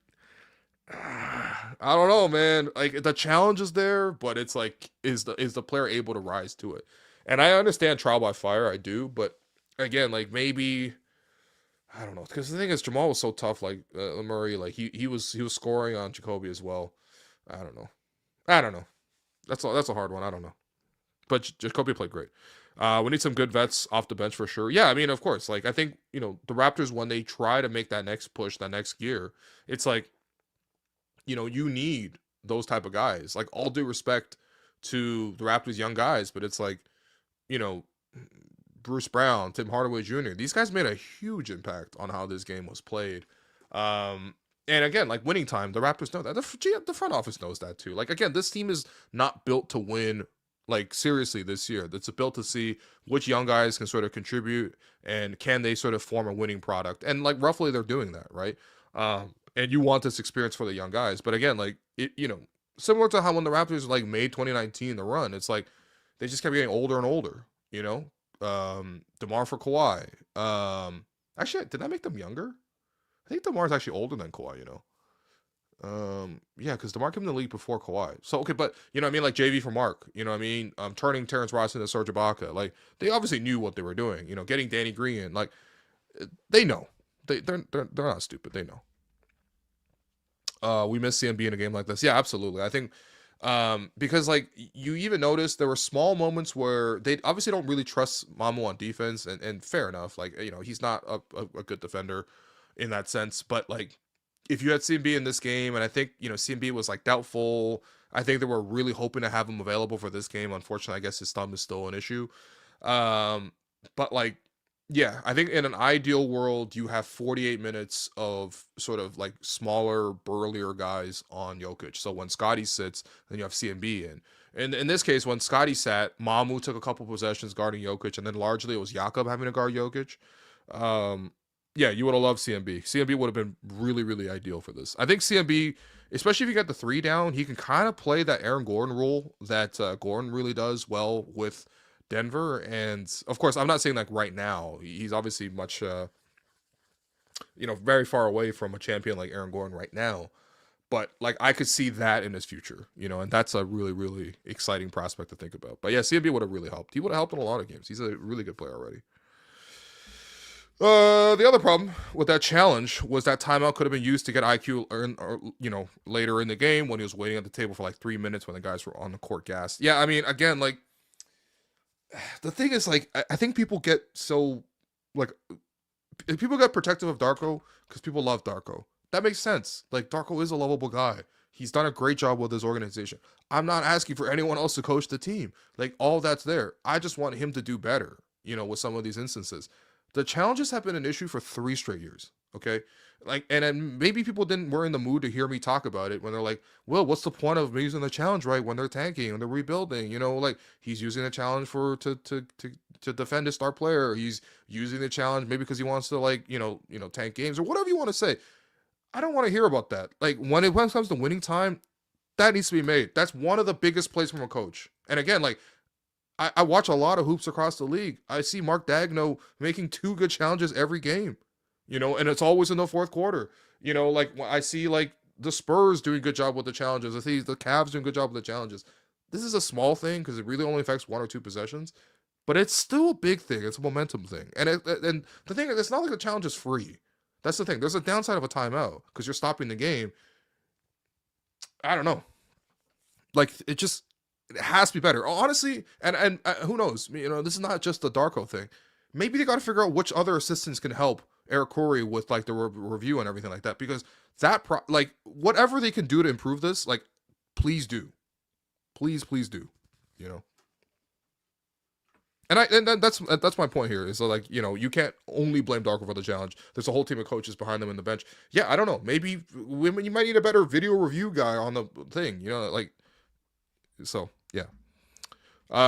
I don't know, man. Like the challenge is there, but it's like, is the player able to rise to it? And I understand trial by fire, I do, but again, like maybe I don't know, because the thing is, Jamal was so tough. Like Murray, like he was scoring on Jacoby as well. I don't know. That's a hard one. I don't know, but Jacoby played great. We need some good vets off the bench for sure. Yeah, I mean, of course. Like I think the Raptors, when they try to make that next push, that next gear, it's like, you need those type of guys. Like all due respect to the Raptors young guys, but it's like, Bruce Brown, Tim Hardaway Jr. These guys made a huge impact on how this game was played. And again, like winning time, the Raptors know that. The front office knows that too. Like again, this team is not built to win like seriously this year. It's built to see which young guys can sort of contribute and can they sort of form a winning product. And like roughly they're doing that, right? And you want this experience for the young guys. But again, like it, similar to how when the Raptors like made 2019 the run, it's like they just kept getting older and older, DeMar for Kawhi. Actually, did that make them younger? I think DeMar's actually older than Kawhi, yeah, because DeMar came in the league before Kawhi. So okay, but like JV for Mark, turning Terrence Ross into Serge Ibaka. Like they obviously knew what they were doing, getting Danny Green, like they know. They're not stupid, they know. We miss CMB in a game like this. Yeah, absolutely. I think because like you even notice there were small moments where they obviously don't really trust Mamu on defense, and fair enough. Like he's not a good defender in that sense. But like if you had CMB in this game, and I think CMB was like doubtful. I think they were really hoping to have him available for this game. Unfortunately, I guess his thumb is still an issue. But like. Yeah, I think in an ideal world, you have 48 minutes of sort of like smaller, burlier guys on Jokic. So when Scottie sits, then you have CMB in. And in this case, when Scottie sat, Mamu took a couple possessions guarding Jokic, and then largely it was Jakob having to guard Jokic. Yeah, you would have loved CMB. CMB would have been really, really ideal for this. I think CMB, especially if you get the 3 down, he can kind of play that Aaron Gordon role that Gordon really does well with Denver. And of course, I'm not saying like right now. He's obviously much very far away from a champion like Aaron Gordon right now, but like I could see that in his future, and that's a really, really exciting prospect to think about. But yeah, CMB would have really helped. He would have helped in a lot of games. He's a really good player already. The other problem with that challenge was that timeout could have been used to get IQ later in the game when he was waiting at the table for like 3 minutes when the guys were on the court gassed. Yeah, I mean, again, like the thing is, like, I think people get so, like, people get protective of Darko because people love Darko. That makes sense. Like, Darko is a lovable guy. He's done a great job with his organization. I'm not asking for anyone else to coach the team. Like, all that's there. I just want him to do better, with some of these instances. The challenges have been an issue for 3 straight years. Okay, like, and then maybe people were in the mood to hear me talk about it when they're like, "Well, what's the point of using the challenge right when they're tanking and they're rebuilding?" You know, like he's using the challenge for to defend his star player. He's using the challenge maybe because he wants to like tank games or whatever you want to say. I don't want to hear about that. Like when it comes to winning time, that needs to be made. That's one of the biggest plays from a coach. And again, like I watch a lot of hoops across the league. I see Mark Daigneault making 2 good challenges every game, and it's always in the fourth quarter. Like I see like the Spurs doing a good job with the challenges. I see the Cavs doing a good job with the challenges. This is a small thing because it really only affects 1 or 2 possessions, but it's still a big thing. It's a momentum thing. And the thing is, it's not like the challenge is free. That's the thing. There's a downside of a timeout because you're stopping the game. I don't know. Like it has to be better, honestly. And who knows? This is not just the Darko thing. Maybe they got to figure out which other assistants can help Eric Corey with like the review and everything like that. Because like whatever they can do to improve this, like please do, please do. And that's my point here. Is like you can't only blame Darko for the challenge. There's a whole team of coaches behind them in the bench. Yeah, I don't know. Maybe you might need a better video review guy on the thing. Like. So yeah,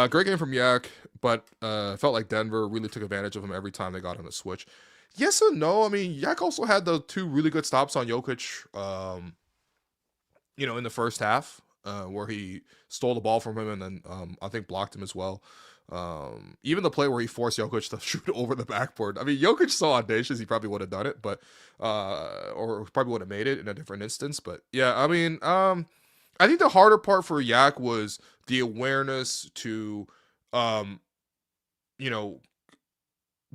great game from Yak, but felt like Denver really took advantage of him every time they got him to switch. Yes and no. I mean, Yak also had the 2 really good stops on Jokic, in the first half, where he stole the ball from him and then I think blocked him as well. Even the play where he forced Jokic to shoot over the backboard. I mean, Jokic so audacious, he probably would have done it, but or probably would have made it in a different instance. But yeah, I mean, I think the harder part for Yak was the awareness to,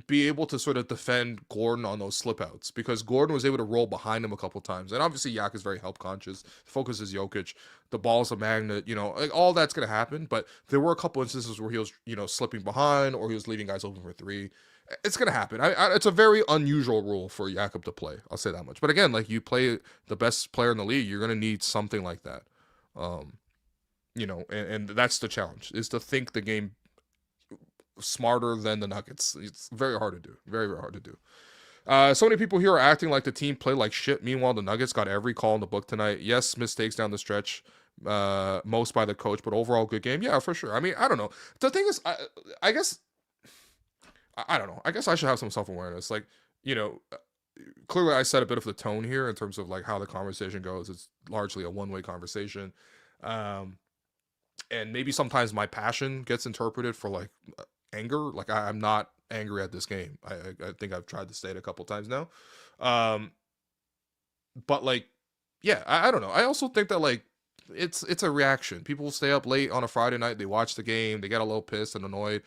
be able to sort of defend Gordon on those slip outs because Gordon was able to roll behind him a couple times. And obviously Yak is very help conscious. The focus is Jokic. The ball's a magnet, like all that's going to happen. But there were a couple instances where he was, slipping behind or he was leaving guys open for 3. It's going to happen. It's a very unusual rule for Jakob to play. I'll say that much. But again, like you play the best player in the league, you're going to need something like that. And that's the challenge, is to think the game smarter than the Nuggets. It's very hard to do. Very, very hard to do. So many people here are acting like the team played like shit. Meanwhile, the Nuggets got every call in the book tonight. Yes, mistakes down the stretch, most by the coach, but overall good game. Yeah, for sure. I mean, I don't know. The thing is, I guess, I don't know. I guess I should have some self-awareness. Like, clearly I set a bit of the tone here in terms of like how the conversation goes. It's largely a one-way conversation. And maybe sometimes my passion gets interpreted for like anger. Like I'm not angry at this game. I think I've tried to say it a couple times now. But like, yeah, I don't know. I also think that like it's a reaction. People stay up late on a Friday night. They watch the game. They get a little pissed and annoyed.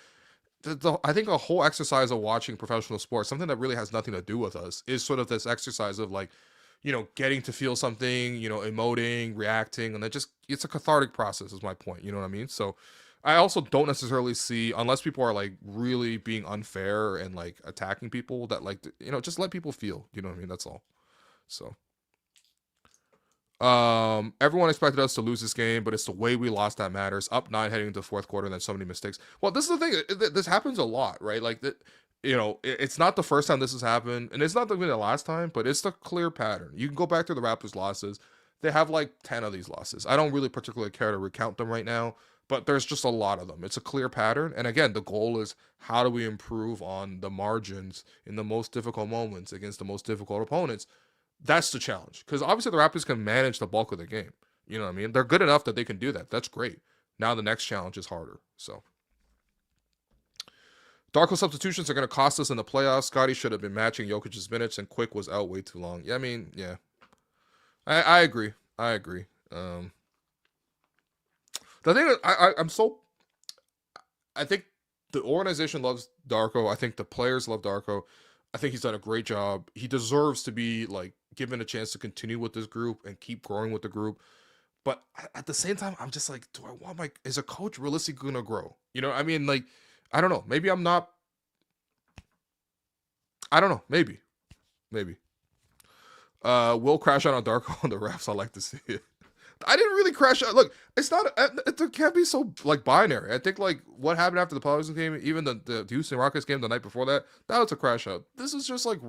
I think a whole exercise of watching professional sports, something that really has nothing to do with us, is sort of this exercise of like, getting to feel something, emoting, reacting, and it's a cathartic process is my point. You know what I mean? So I also don't necessarily see, unless people are like really being unfair and like attacking people, that like, just let people feel, you know what I mean? That's all. So, everyone expected us to lose this game, but it's the way we lost that matters. Up 9 heading into the fourth quarter, and then so many mistakes. Well, this is the thing. This happens a lot, right? Like that. It's not the first time this has happened, and it's not the last time, but it's the clear pattern. You can go back to the Raptors' losses. They have like 10 of these losses. I don't really particularly care to recount them right now, but there's just a lot of them. It's a clear pattern. And again, the goal is how do we improve on the margins in the most difficult moments against the most difficult opponents? That's the challenge. Because obviously the Raptors can manage the bulk of the game. You know what I mean? They're good enough that they can do that. That's great. Now the next challenge is harder. So. Darko substitutions are going to cost us in the playoffs. Scottie should have been matching Jokic's minutes, and Quick was out way too long. Yeah, I mean, yeah. I agree. The thing is, I think the organization loves Darko. I think the players love Darko. I think he's done a great job. He deserves to be like given a chance to continue with this group and keep growing with the group. But at the same time, I'm just like, is a coach realistically going to grow? I mean, like, I don't know. Maybe I'm not. I don't know. Maybe. We'll crash out on Darko on the refs. I like to see it. I didn't really crash out. Look, it's not. It can't be so like binary. I think like what happened after the Pelicans game, even the Houston Rockets game the night before that, that was a crash out. This is just like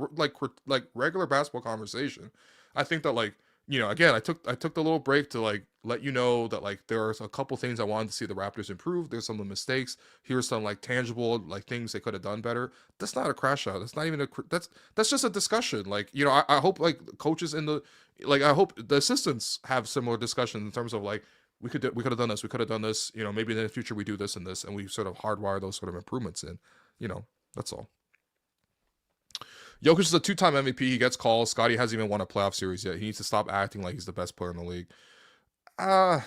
regular basketball conversation. I think that like again, I took the little break to like let you know that like there's a couple things I wanted to see the Raptors improve. There's some of the mistakes. Here's some like tangible like things they could have done better. That's not a crash out. That's not even that's just a discussion. Like I hope like coaches in the like I hope the assistants have similar discussions in terms of like we could have done this, we could have done this, maybe in the future we do this and this, and we sort of hardwire those sort of improvements in. That's all. Jokic is a 2-time MVP. He gets calls. Scottie hasn't even won a playoff series yet. He needs to stop acting like he's the best player in the league. I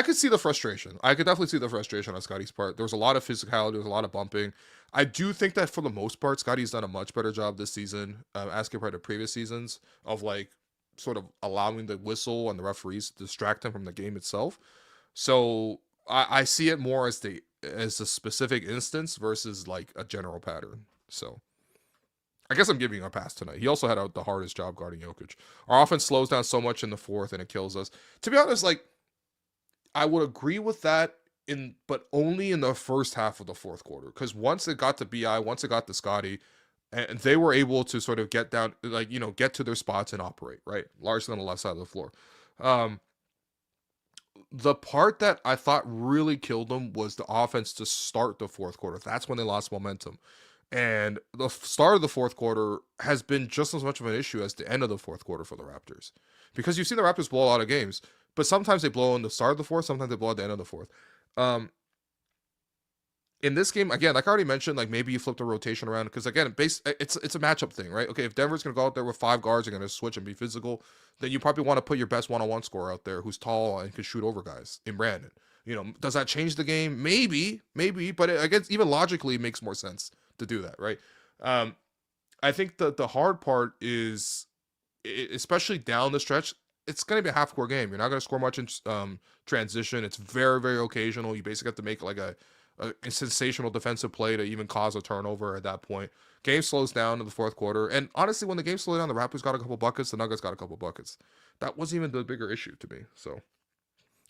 could see the frustration. I could definitely see the frustration on Scottie's part. There was a lot of physicality. There was a lot of bumping. I do think that for the most part, Scottie's done a much better job this season, as compared to previous seasons, of like sort of allowing the whistle and the referees to distract him from the game itself. So I see it more as a specific instance versus like a general pattern. So I guess I'm giving him a pass tonight. He also had the hardest job guarding Jokic. Our offense slows down so much in the fourth and it kills us. To be honest, like I would agree with that but only in the first half of the fourth quarter. Because once it got to BI, once it got to Scottie, and they were able to sort of get down, like, get to their spots and operate, right? Largely on the left side of the floor. The part that I thought really killed them was the offense to start the fourth quarter. That's when they lost momentum. And the start of the fourth quarter has been just as much of an issue as the end of the fourth quarter for the Raptors. Because you've seen the Raptors blow a lot of games, but sometimes they blow in the start of the fourth, sometimes they blow at the end of the fourth. In this game, again, like I already mentioned, like maybe you flip the rotation around because again, it's a matchup thing, right? Okay, if Denver's gonna go out there with 5 guards and gonna switch and be physical, then you probably want to put your best one-on-one scorer out there who's tall and can shoot over guys in Brandon. Does that change the game? Maybe, but I guess even logically it makes more sense to do that, right? I think the hard part is, especially down the stretch, it's going to be a half-court game. You're not going to score much in transition. It's very, very occasional. You basically have to make like a sensational defensive play to even cause a turnover at that point. Game slows down in the fourth quarter. And honestly, when the game slowed down, the Raptors got a couple buckets. The Nuggets got a couple buckets. That wasn't even the bigger issue to me. So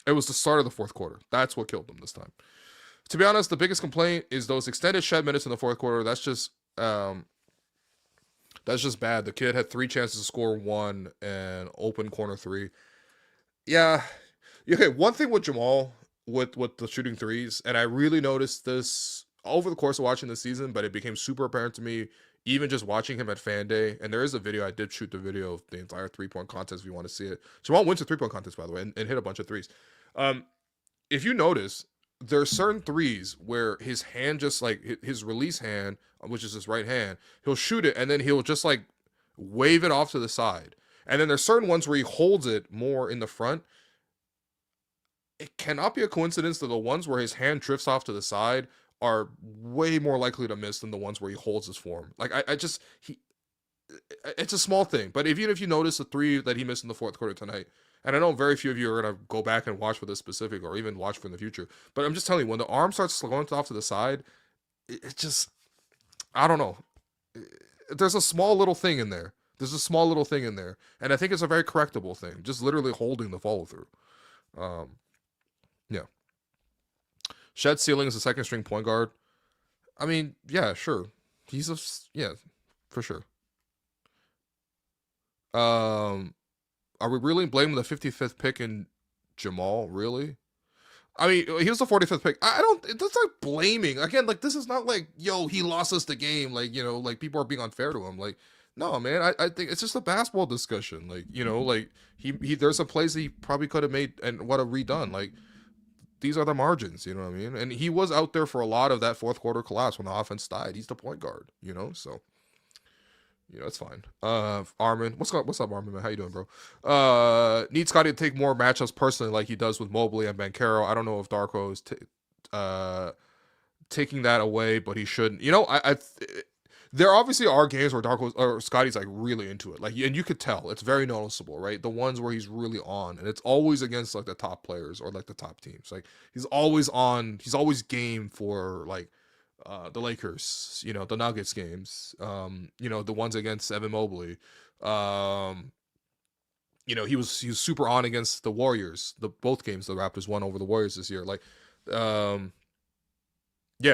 it was the start of the fourth quarter. That's what killed them this time. To be honest, the biggest complaint is those extended shed minutes in the fourth quarter. That's just bad. The kid had 3 chances to score 1 and open corner 3. Yeah. Okay, one thing with Jamal with the shooting threes, and I really noticed this over the course of watching the season, but it became super apparent to me even just watching him at Fan Day. And there is a video. I did shoot the video of the entire 3-point contest if you want to see it. Jamal wins the 3-point contest, by the way, and hit a bunch of threes. If you notice, there are certain threes where his hand just like his release hand, which is his right hand, he'll shoot it and then he'll just like wave it off to the side. And then there's certain ones where he holds it more in the front. It cannot be a coincidence that the ones where his hand drifts off to the side are way more likely to miss than the ones where he holds his form. Like it's a small thing, but even if you notice the 3 that he missed in the fourth quarter tonight, and I know very few of you are going to go back and watch for this specific or even watch for in the future, but I'm just telling you, when the arm starts going off to the side, it just, I don't know. There's a small little thing in there. And I think it's a very correctable thing. Just literally holding the follow through. Yeah. Shed Ceiling is a second string point guard. I mean, yeah, sure. Yeah, for sure. Are we really blaming the 55th pick in Jamal? Really? I mean, he was the 45th pick. I don't, that's like blaming. Again, like, this is not like, yo, he lost us the game. Like, like people are being unfair to him. Like, no, man, I think it's just a basketball discussion. Like, like he there's some plays that he probably could have made and would have redone. Like, these are the margins, you know what I mean? And he was out there for a lot of that fourth quarter collapse when the offense died. He's the point guard, so. It's fine. Armin, what's up, Armin, man? How you doing, bro? Need Scottie to take more matchups personally like he does with Mobley and Banchero. I don't know if Darko is taking that away, but he shouldn't. There obviously are games where Darko or Scottie's like really into it. Like, and you could tell. It's very noticeable, right? The ones where he's really on, and it's always against like the top players or like the top teams. Like, he's always on, he's always game for like the Lakers, the Nuggets games, the ones against Evan Mobley, he was super on against the Warriors. Both games the Raptors won over the Warriors this year. Like, yeah,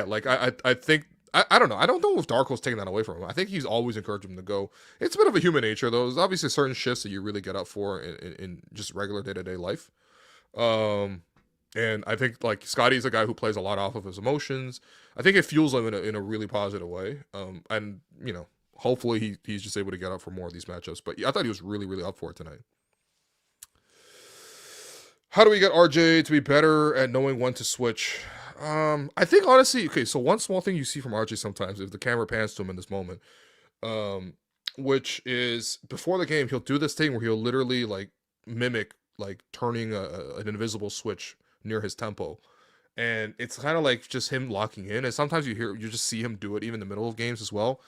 like I think I don't know. I don't know if Darko's taking that away from him. I think he's always encouraged him to go. It's a bit of a human nature though. There's obviously certain shifts that you really get up for in just regular day-to-day life. And I think like Scottie's a guy who plays a lot off of his emotions. I think it fuels him in a really positive way. And hopefully he's just able to get up for more of these matchups. But I thought he was really, really up for it tonight. How do we get RJ to be better at knowing when to switch? I think honestly, okay, so one small thing you see from RJ sometimes, if the camera pans to him in this moment, which is before the game, he'll do this thing where he'll literally like mimic like turning an invisible switch near his tempo. And it's kind of like just him locking in. And sometimes you just see him do it even in the middle of games as well.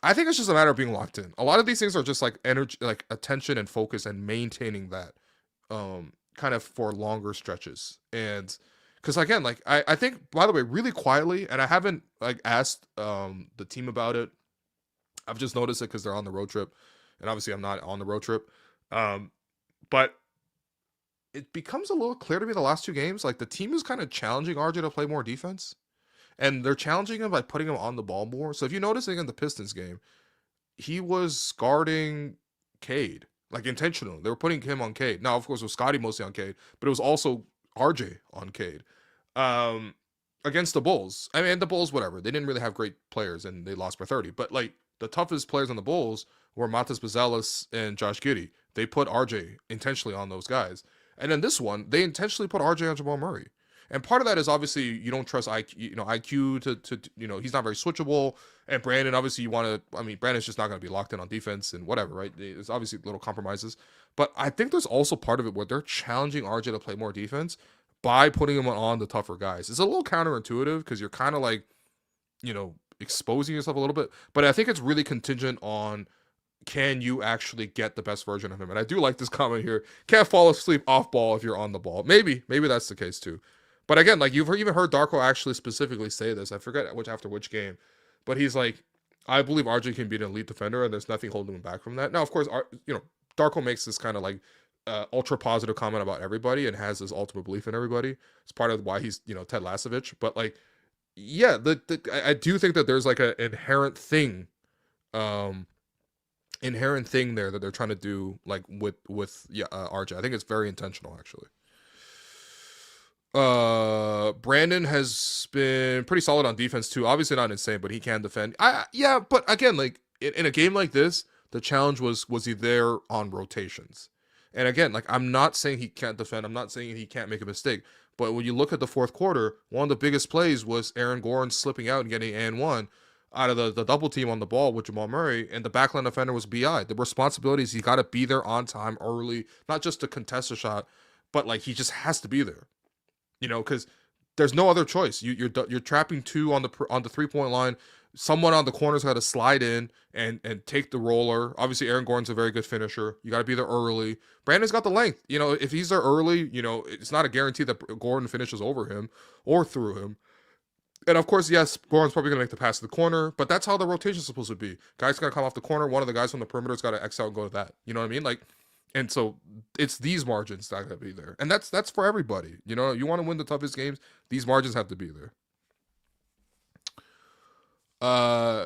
I think it's just a matter of being locked in. A lot of these things are just like energy, like attention and focus and maintaining that kind of for longer stretches. And because again, like I think, by the way, really quietly, and I haven't like asked the team about it. I've just noticed it because they're on the road trip. And obviously I'm not on the road trip. But it becomes a little clear to me the last two games, like the team is kind of challenging RJ to play more defense. And they're challenging him by putting him on the ball more. So if you notice in the Pistons game, he was guarding Cade, like intentional. They were putting him on Cade. Now, of course, it was Scottie mostly on Cade, but it was also RJ on Cade against the Bulls. I mean, the Bulls, whatever. They didn't really have great players, and they lost by 30. But like the toughest players on the Bulls were Matas Buzelis and Josh Giddey. They put RJ intentionally on those guys. And then this one, they intentionally put RJ on Jamal Murray. And part of that is obviously you don't trust IQ to he's not very switchable. And Brandon, obviously you want to, I mean, Brandon's just not going to be locked in on defense and whatever, right? There's obviously little compromises. But I think there's also part of it where they're challenging RJ to play more defense by putting him on the tougher guys. It's a little counterintuitive because you're kind of like, exposing yourself a little bit. But I think it's really contingent on, can you actually get the best version of him? And I do like this comment here. Can't fall asleep off ball if you're on the ball. Maybe that's the case too. But again, like you've even heard Darko actually specifically say this. I forget after which game, but he's like, I believe RJ can be an elite defender, and there's nothing holding him back from that. Now, of course, Darko makes this kind of like ultra positive comment about everybody and has this ultimate belief in everybody. It's part of why he's Ted Lasovich. But like, yeah, I do think that there's like an inherent thing there that they're trying to do like with RJ. I think it's very intentional actually. Brandon has been pretty solid on defense too. Obviously not insane, but he can defend. But again, like in a game like this, the challenge was he there on rotations? And again, like I'm not saying he can't defend. I'm not saying he can't make a mistake. But when you look at the fourth quarter, one of the biggest plays was Aaron Gordon slipping out and getting an one out of the double team on the ball with Jamal Murray, and the backline defender was BI. The responsibility is you got to be there on time early, not just to contest a shot, but like he just has to be there. Because there's no other choice. You're trapping two on the 3-point line. Someone on the corner's got to slide in and take the roller. Obviously, Aaron Gordon's a very good finisher. You got to be there early. Brandon's got the length. If he's there early, it's not a guarantee that Gordon finishes over him or through him. And of course, yes, Gordon's probably going to make the pass to the corner, but that's how the rotation's supposed to be. Guys got to come off the corner. One of the guys from the perimeter's got to X out and go to that. You know what I mean? Like, and so it's these margins that got to be there. And that's for everybody. You want to win the toughest games, these margins have to be there.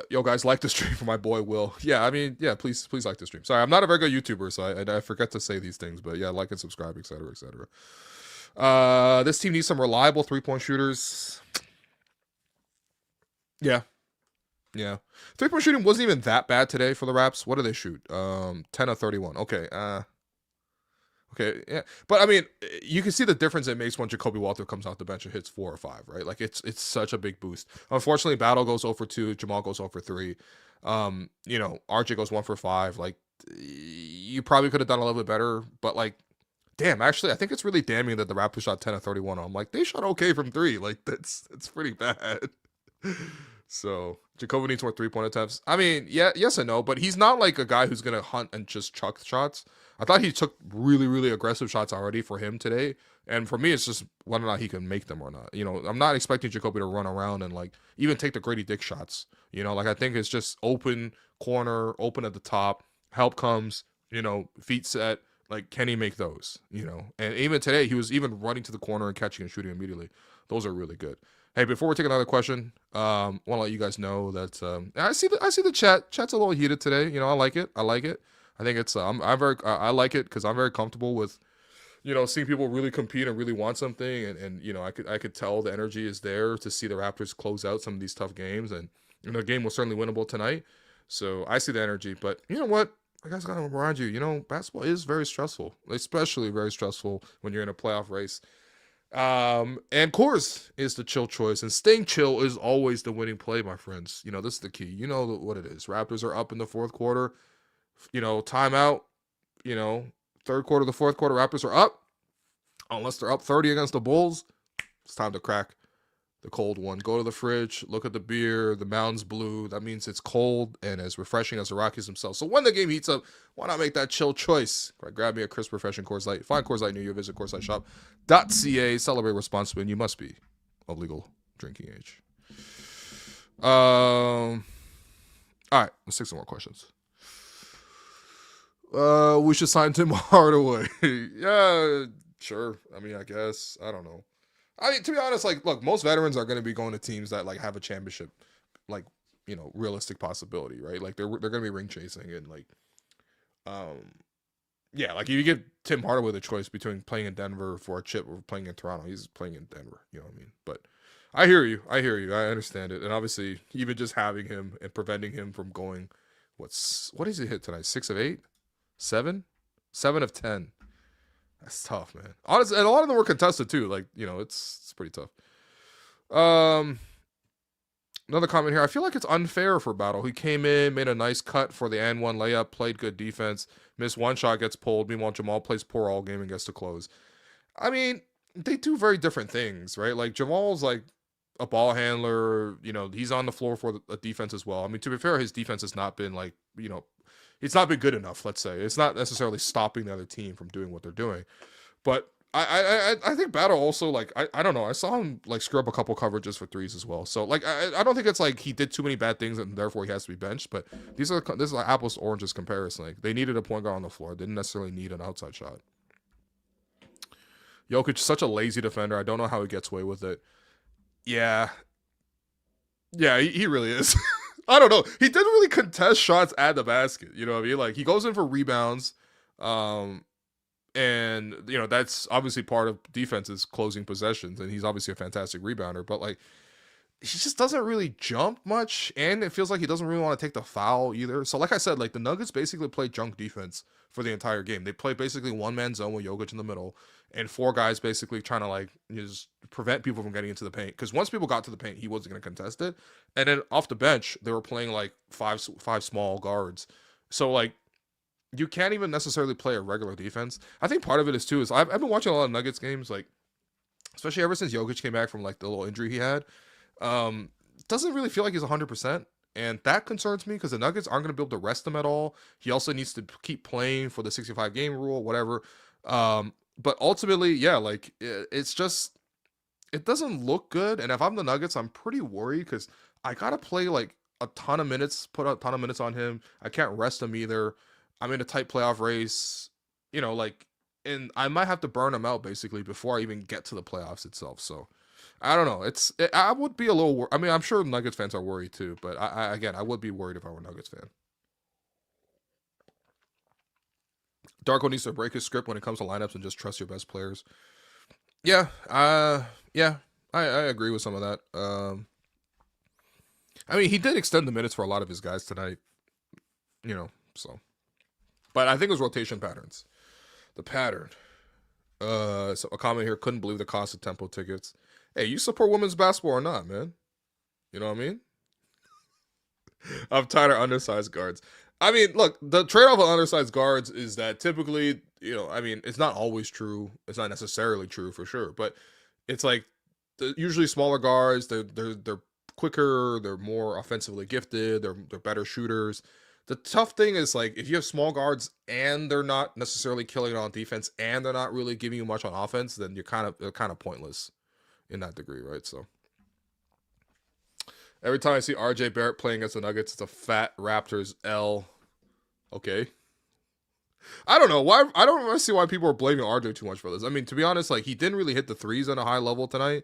Yo guys, like the stream for my boy Will. Yeah, I mean, yeah, please like the stream. Sorry, I'm not a very good YouTuber, so I forget to say these things, but yeah, like and subscribe, etc. This team needs some reliable 3-point shooters. Yeah. 3-point shooting wasn't even that bad today for the Raps. What do they shoot? 10 of 31. Okay. Okay, yeah. But I mean, you can see the difference it makes when Jakob Poeltl comes off the bench and hits 4 or 5, right? Like it's such a big boost. Unfortunately, Battle goes 0 for 2, Jamal goes 0 for 3. RJ goes 1 for 5. Like you probably could have done a little bit better, but like, damn, actually, I think it's really damning that the Raptors shot 10 of 31. I'm like, they shot okay from 3. Like it's pretty bad. So Jakob needs more 3-point attempts. I mean, yeah, yes and no, but he's not like a guy who's gonna hunt and just chuck shots. I thought he took really, really aggressive shots already for him today. And for me, it's just whether or not he can make them or not. I'm not expecting Jakobi to run around and like even take the Grady Dick shots. Like I think it's just open corner, open at the top, help comes, feet set, Like, can he make those? And even today, he was even running to the corner and catching and shooting immediately. Those are really good. Hey, before we take another question, want to let you guys know that I see the chat. Chat's a little heated today. I like it. I think it's I like it because I'm very comfortable with seeing people really compete and really want something, and I could tell the energy is there to see the Raptors close out some of these tough games, and the game was certainly winnable tonight. So I see the energy, but you know what? I guess I gotta remind you, basketball is very stressful, especially very stressful when you're in a playoff race. And Coors is the chill choice, and staying chill is always the winning play, my friends. This is the key. You know what it is. Raptors are up in the fourth quarter. Timeout. Third quarter, the fourth quarter, Raptors are up. Unless they're up 30 against the Bulls, it's time to crack the cold one. Go to the fridge, look at the beer, the mountain's blue. That means it's cold and as refreshing as the Rockies themselves. So when the game heats up, why not make that chill choice? Grab me a crisp, refreshing Coors Light. Find Coors Light near you. Visit CoorsLightShop.ca. Celebrate responsibly, and you must be of legal drinking age. All right, let's take some more questions. We should sign Tim Hardaway. Yeah, sure. I mean, I guess. I don't know. I mean, to be honest, look, most veterans are going to be going to teams that have a championship, realistic possibility, right? They're going to be ring chasing and yeah, if you give Tim Hardaway the choice between playing in Denver for a chip or playing in Toronto, he's playing in Denver. You know what I mean? But I hear you. I understand it. And obviously, even just having him and preventing him from going, what does he hit tonight? 6 of 8, 7 of 10. That's tough, man. Honestly, and a lot of them were contested too. It's pretty tough. Another comment here. I feel like it's unfair for Battle. He came in, made a nice cut for the and one layup, played good defense, missed one shot, gets pulled. Meanwhile, Jamal plays poor all game and gets to close. I mean, they do very different things, right? Jamal's a ball handler. He's on the floor for the defense as well. I mean, to be fair, his defense has not been it's not been good enough, let's say. It's not necessarily stopping the other team from doing what they're doing. But I think Battle also, I don't know. I saw him, screw up a couple coverages for threes as well. So, I don't think it's he did too many bad things and therefore he has to be benched. But this is apples to oranges comparison. They needed a point guard on the floor. Didn't necessarily need an outside shot. Jokic, such a lazy defender. I don't know how he gets away with it. Yeah. Yeah, he really is. I don't know. He didn't really contest shots at the basket. You know what I mean? He goes in for rebounds. And, that's obviously part of defense's closing possessions. And he's obviously a fantastic rebounder. But, he just doesn't really jump much. And it feels like he doesn't really want to take the foul either. So, like I said, the Nuggets basically play junk defense for the entire game. They play basically one-man zone with Jokic in the middle. And 4 guys basically trying to just prevent people from getting into the paint. Because once people got to the paint, he wasn't going to contest it. And then off the bench, they were playing five small guards. So you can't even necessarily play a regular defense. I think part of it is too is I've been watching a lot of Nuggets games, especially ever since Jokic came back from the little injury he had. Doesn't really feel like he's 100%. And that concerns me because the Nuggets aren't going to be able to rest him at all. He also needs to keep playing for the 65 game rule, whatever. But ultimately, yeah, it's just, it doesn't look good. And if I'm the Nuggets, I'm pretty worried because I got to play a ton of minutes, put a ton of minutes on him. I can't rest him either. I'm in a tight playoff race, and I might have to burn him out basically before I even get to the playoffs itself. So I don't know. I would be a little, I mean, I'm sure Nuggets fans are worried too, but I would be worried if I were a Nuggets fan. Darko needs to break his script when it comes to lineups and just trust your best players. Yeah, I agree with some of that. I mean, he did extend the minutes for a lot of his guys tonight, so. But I think it was rotation patterns. The pattern. So a comment here, couldn't believe the cost of Tempo tickets. Hey, you support women's basketball or not, man? You know what I mean? I'm tired of undersized guards. I mean, look, the trade-off of undersized guards is that typically, I mean, it's not always true. It's not necessarily true for sure, but it's usually smaller guards. They're quicker. They're more offensively gifted. They're better shooters. The tough thing is if you have small guards and they're not necessarily killing it on defense and they're not really giving you much on offense, then they're kind of pointless in that degree, right? So. Every time I see RJ Barrett playing against the Nuggets, it's a fat Raptors L. Okay. I don't know why. I don't really see why people are blaming RJ too much for this. I mean, to be honest, like he didn't really hit the threes on a high level tonight.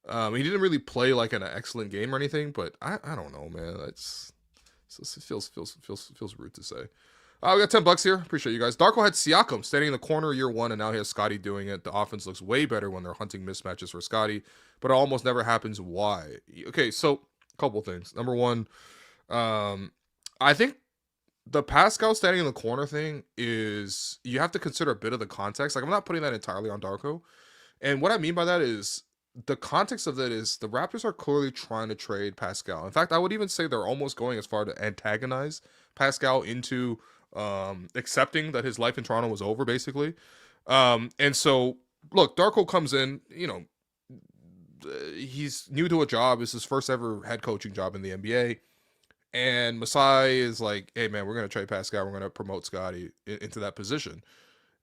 He didn't really play like an excellent game or anything. But I don't know, man. It feels rude to say. We got $10 here. Appreciate you guys. Darko had Siakam standing in the corner year one, and now he has Scottie doing it. The offense looks way better when they're hunting mismatches for Scottie, but it almost never happens. Why? Okay, so a couple things. Number one, I think the Pascal standing in the corner thing is you have to consider a bit of the context. Like I'm not putting that entirely on Darko, and what I mean by that is the context of that is the Raptors are clearly trying to trade Pascal. In fact, I would even say they're almost going as far to antagonize Pascal into accepting that his life in Toronto was over, basically. And so, look, Darko comes in, he's new to a job. It's his first ever head coaching job in the NBA. And Masai is like, hey, man, we're going to trade Pascal. We're going to promote Scottie into that position.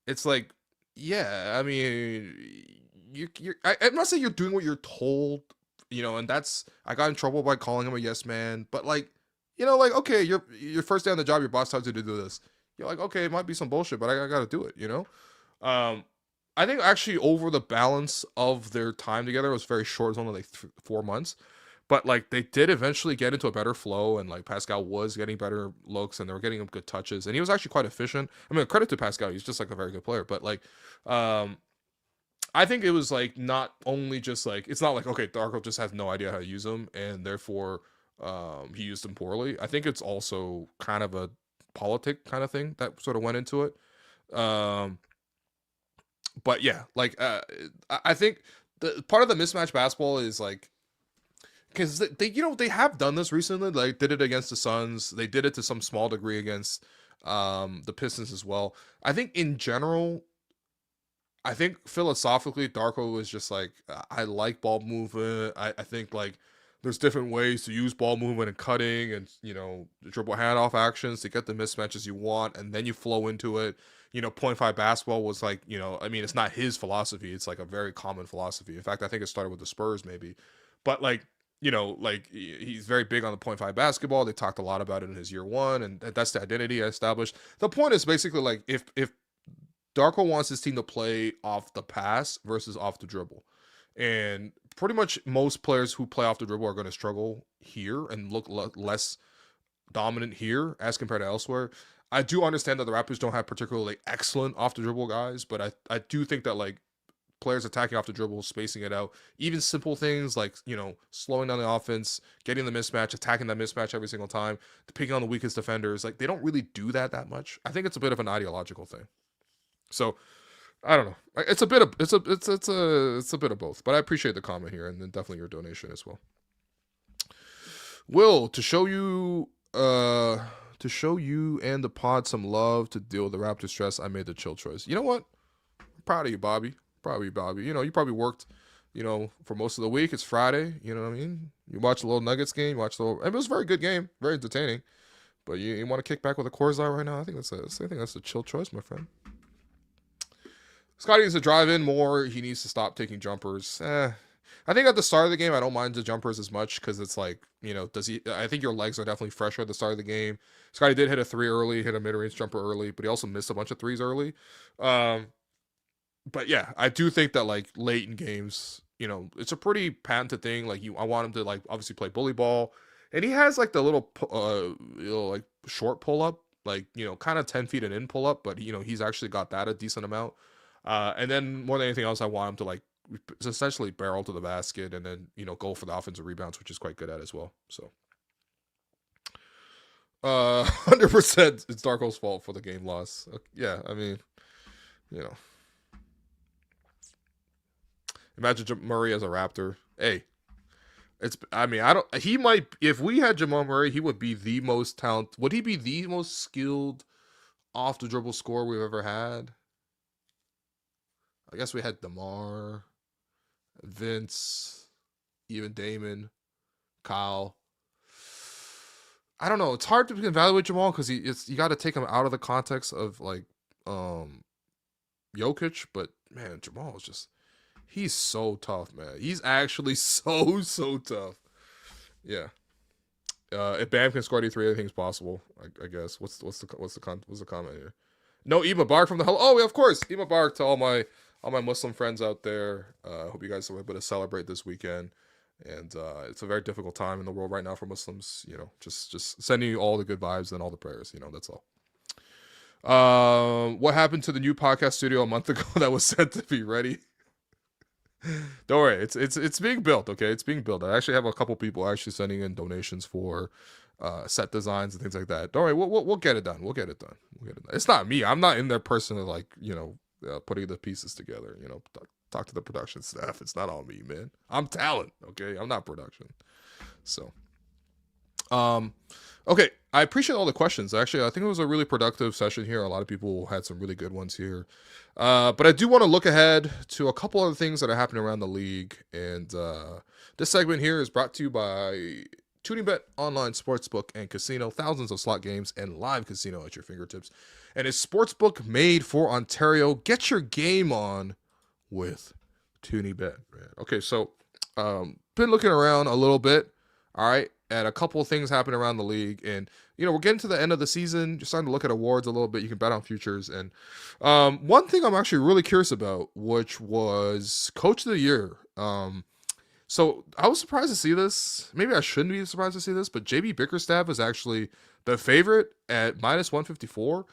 It's like, yeah, I mean, I'm not saying you're doing what you're told, and that's, I got in trouble by calling him a yes man, but like, like, okay, your first day on the job, your boss tells you to do this. You're like, okay, it might be some bullshit, but I got to do it, I think actually over the balance of their time together, it was very short. It was only like 4 months. But, like, they did eventually get into a better flow, and, like, Pascal was getting better looks, and they were getting him good touches. And he was actually quite efficient. I mean, credit to Pascal. He's just, like, a very good player. But, like, I think it was, like, not only just, like, it's not like, okay, Darko just has no idea how to use him, and therefore he used him poorly. I think it's also kind of a politic kind of thing that sort of went into it. But, yeah, like, I think the part of the mismatch basketball is, like, because they have done this recently. Like did it against the Suns. They did it to some small degree against the Pistons as well. I think in general, I think philosophically, Darko was just like, I like ball movement. I think like there's different ways to use ball movement and cutting and dribble handoff actions to get the mismatches you want, and then you flow into it. 0.5 basketball was like, I mean, it's not his philosophy. It's like a very common philosophy. In fact, I think it started with the Spurs maybe, but like. Like he's very big on the 0.5 basketball. They talked a lot about it in his year one, and that's the identity I established. The point is basically like if Darko wants his team to play off the pass versus off the dribble, and pretty much most players who play off the dribble are going to struggle here and look less dominant here as compared to elsewhere. I do understand that the Raptors don't have particularly excellent off the dribble guys, but I do think that like players attacking off the dribble, spacing it out, even simple things like, slowing down the offense, getting the mismatch, attacking that mismatch every single time, picking on the weakest defenders. Like, they don't really do that much. I think it's a bit of an ideological thing. So, I don't know. It's a bit of both, but I appreciate the comment here and then definitely your donation as well. Will, to show you and the pod some love to deal with the Raptor stress, I made the chill choice. You know what? I'm proud of you, Bobby. You probably worked, for most of the week. It's Friday, you know what I mean? You watch a little Nuggets game, it was a very good game, very entertaining. But you want to kick back with a Coors Light right now? I think that's a chill choice, my friend. Scottie needs to drive in more. He needs to stop taking jumpers. I think at the start of the game, I don't mind the jumpers as much because it's like, I think your legs are definitely fresher at the start of the game. Scottie did hit a 3 early, hit a mid-range jumper early, but he also missed a bunch of 3s early. But yeah, I do think that like late in games, it's a pretty patented thing. Like I want him to like obviously play bully ball, and he has like the little like short pull up, like kind of 10 feet and in pull up, but he's actually got that a decent amount. And then more than anything else, I want him to like essentially barrel to the basket and then go for the offensive rebounds, which is quite good at as well. So 100% it's Darko's fault for the game loss. Yeah, I mean, imagine Murray as a Raptor. Hey, if we had Jamal Murray, he would be the most talented. Would he be the most skilled off the dribble scorer we've ever had? I guess we had DeMar, Vince, even Damon, Kyle. I don't know. It's hard to evaluate Jamal because you got to take him out of the context of like Jokic, but man, Jamal is just. He's so tough, man. He's actually so tough. Yeah. If Bam can score 83, anything's possible. I guess. What's the comment here? No Eid Mubarak from the hell. Oh, yeah, of course. Eid Mubarak to all my Muslim friends out there. Hope you guys are able to celebrate this weekend. And it's a very difficult time in the world right now for Muslims. You know, just sending you all the good vibes and all the prayers. You know, that's all. What happened to the new podcast studio a month ago that was said to be ready? Don't worry, it's being built. Okay, it's being built. I actually have a couple people actually sending in donations for set designs and things like that. Don't worry, we'll get it done. We'll get it done. It's not me. I'm not in there personally, like, you know, putting the pieces together. You know, talk to the production staff. It's not on me, man. I'm talent. Okay, I'm not production. So, okay. I appreciate all the questions. Actually, I think it was a really productive session here. A lot of people had some really good ones here. But I do want to look ahead to a couple other things that are happening around the league. And this segment here is brought to you by ToonieBet Online Sportsbook and Casino. Thousands of slot games and live casino at your fingertips. And it's Sportsbook made for Ontario. Get your game on with ToonieBet, man. Okay, so been looking around a little bit. All right. And a couple of things happen around the league. And, you know, we're getting to the end of the season. You're starting to look at awards a little bit. You can bet on futures. And one thing I'm actually really curious about, which was Coach of the Year. So I was surprised to see this. Maybe I shouldn't be surprised to see this, but JB Bickerstaff is actually the favorite at minus 154.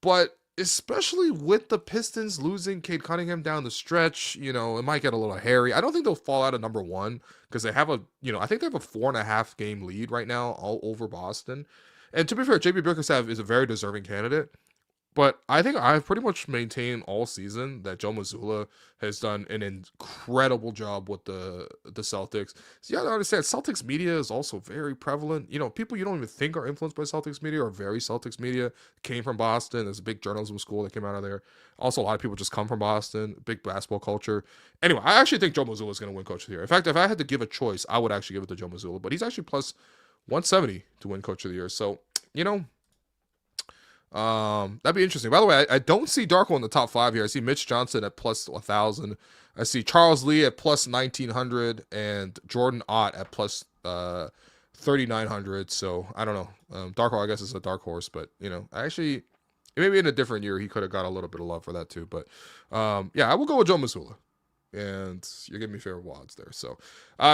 But especially with the Pistons losing Cade Cunningham down the stretch, you know, it might get a little hairy. I don't think they'll fall out of number one because they have I think they have a 4.5 game lead right now all over Boston. And to be fair, JB Bickerstaff is a very deserving candidate. But I think I've pretty much maintained all season that Joe Mazzulla has done an incredible job with the Celtics. So you got to understand, Celtics media is also very prevalent. You know, people you don't even think are influenced by Celtics media are very Celtics media. Came from Boston. There's a big journalism school that came out of there. Also, a lot of people just come from Boston. Big basketball culture. Anyway, I actually think Joe Mazzulla is going to win Coach of the Year. In fact, if I had to give a choice, I would actually give it to Joe Mazzulla. But he's actually plus 170 to win Coach of the Year. So, you know, that'd be interesting. By the way, I don't see Darko in the top 5 here. I see Mitch Johnson at plus 1,000. I see Charles Lee at plus 1,900 and Jordan Ott at plus 3,900. So I don't know. Darko, I guess, is a dark horse, but you know, actually, maybe in a different year he could have got a little bit of love for that too. But yeah, I will go with Joe Mazzulla. And you're giving me favorable odds there. So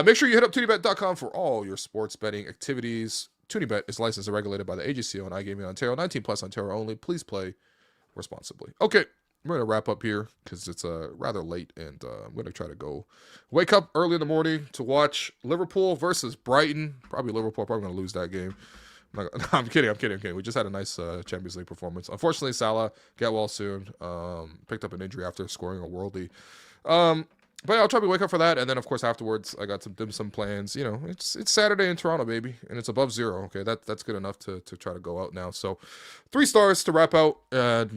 make sure you hit up ToonieBet.com for all your sports betting activities. ToonieBet is licensed and regulated by the AGCO and iGaming Ontario. 19 plus Ontario only. Please play responsibly. Okay, I'm going to wrap up here because it's rather late, and I'm going to try to go wake up early in the morning to watch Liverpool versus Brighton. Probably Liverpool. Probably going to lose that game. I'm kidding. We just had a nice Champions League performance. Unfortunately, Salah, get well soon. Picked up an injury after scoring a worldie. But I'll try to wake up for that, and then of course afterwards I got some dim sum plans. You know, it's Saturday in Toronto, baby, and it's above zero. Okay, that's good enough to try to go out now. So, 3 stars to wrap out and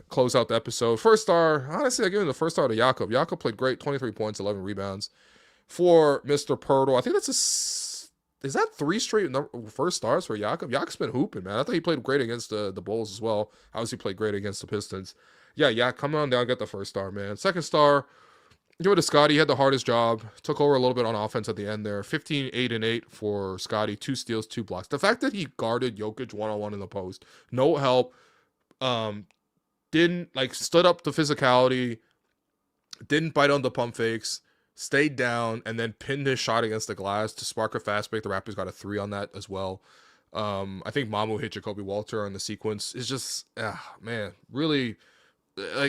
close out the episode. First star, honestly, I give him the first star to Jakob. Jakob played great, 23 points, 11 rebounds for Mr. Poeltl. I think that's is that 3 straight first stars for Jakob? Jakob's been hooping, man. I thought he played great against the Bulls as well. Obviously played great against the Pistons. Yeah, come on down, get the first star, man. Second star, give it to Scottie. He had the hardest job. Took over a little bit on offense at the end there. 15, 8, and 8 for Scottie. 2 steals, 2 blocks. The fact that he guarded Jokic one-on-one in the post, no help, didn't stood up to physicality, didn't bite on the pump fakes, stayed down, and then pinned his shot against the glass to spark a fast break. The Raptors got a 3 on that as well. I think Mamu hit Jacoby Walter on the sequence. It's just, man, really.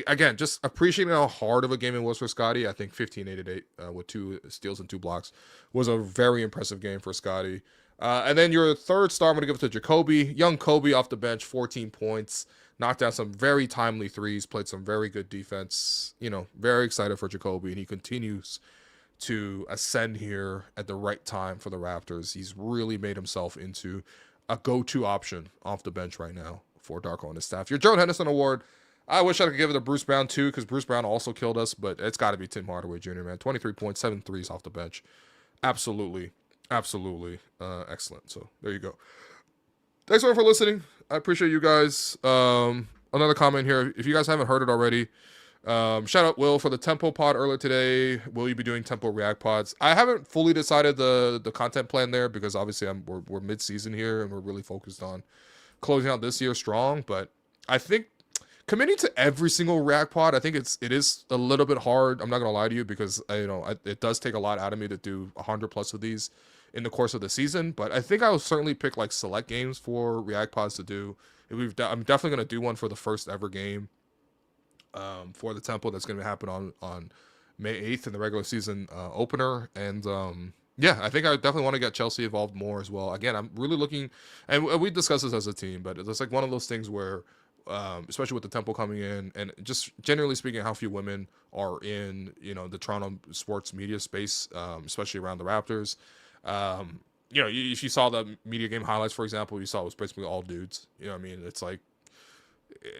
Again, just appreciating how hard of a game it was for Scottie. I think 15, 8, and 8 with 2 steals and 2 blocks was a very impressive game for Scottie. And then your third star, I'm going to give it to Jacoby. Young Kobe off the bench, 14 points. Knocked down some very timely threes. Played some very good defense. You know, very excited for Jacoby. And he continues to ascend here at the right time for the Raptors. He's really made himself into a go-to option off the bench right now for Darko and his staff. Your Gerald Henderson Award, I wish I could give it to Bruce Brown too, because Bruce Brown also killed us, but it's got to be Tim Hardaway Jr., man. 23 points, 7 threes off the bench. Absolutely excellent. So there you go. Thanks everyone for listening. I appreciate you guys. Another comment here. If you guys haven't heard it already, shout out Will for the Tempo pod earlier today. Will you be doing Tempo React pods? I haven't fully decided the content plan there because obviously we're mid-season here and we're really focused on closing out this year strong, but I think committing to every single React pod, I think it is a little bit hard. I'm not gonna lie to you because it does take a lot out of me to do 100 plus of these in the course of the season. But I think I will certainly pick like select games for React pods to do. I'm definitely gonna do one for the first ever game for the Temple that's gonna happen on May 8th in the regular season opener. And yeah, I think I definitely want to get Chelsea involved more as well. Again, I'm really looking, and we discussed this as a team, but it's like one of those things where, especially with the Temple coming in, and just generally speaking, how few women are in, the Toronto sports media space, especially around the Raptors. If you saw the media game highlights, for example, you saw it was basically all dudes. You know what I mean? It's like,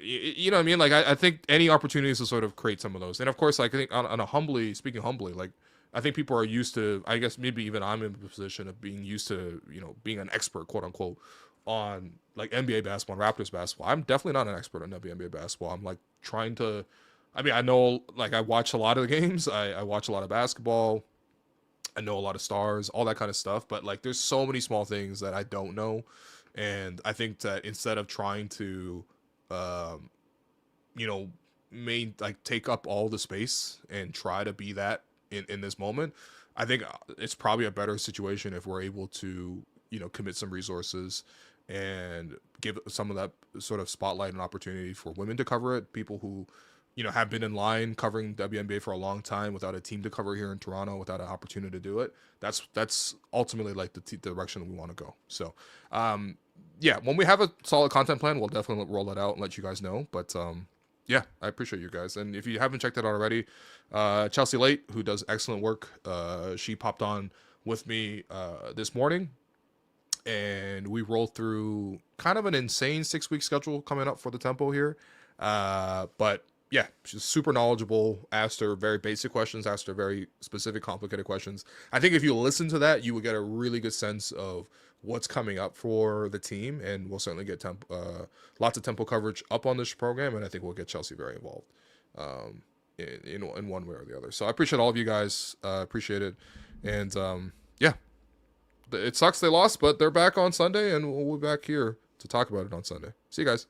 you know what I mean? Like, I think any opportunities to sort of create some of those. And of course, like, I think on a speaking humbly, like, I think people are used to, I guess maybe even I'm in the position of being used to, being an expert, quote unquote, on like NBA basketball and Raptors basketball. I'm definitely not an expert on NBA basketball. I'm like trying to, I know, like, I watch a lot of the games. I watch a lot of basketball. I know a lot of stars, all that kind of stuff. But like, there's so many small things that I don't know. And I think that instead of trying to, take up all the space and try to be that in this moment, I think it's probably a better situation if we're able to, commit some resources and give some of that sort of spotlight and opportunity for women to cover it. People who, have been in line covering WNBA for a long time without a team to cover here in Toronto, without an opportunity to do it. That's ultimately like the direction that we want to go. So, yeah, when we have a solid content plan, we'll definitely roll that out and let you guys know. But yeah, I appreciate you guys. And if you haven't checked it out already, Chelsea Late, who does excellent work, she popped on with me this morning, and we rolled through kind of an insane 6-week schedule coming up for the Tempo here. But yeah, she's super knowledgeable, asked her very basic questions, asked her very specific, complicated questions. I think if you listen to that, you would get a really good sense of what's coming up for the team, and we'll certainly get lots of Tempo coverage up on this program, and I think we'll get Chelsea very involved in one way or the other. So I appreciate all of you guys. Appreciate it. And yeah, it sucks they lost, but they're back on Sunday, and we'll be back here to talk about it on Sunday. See you guys.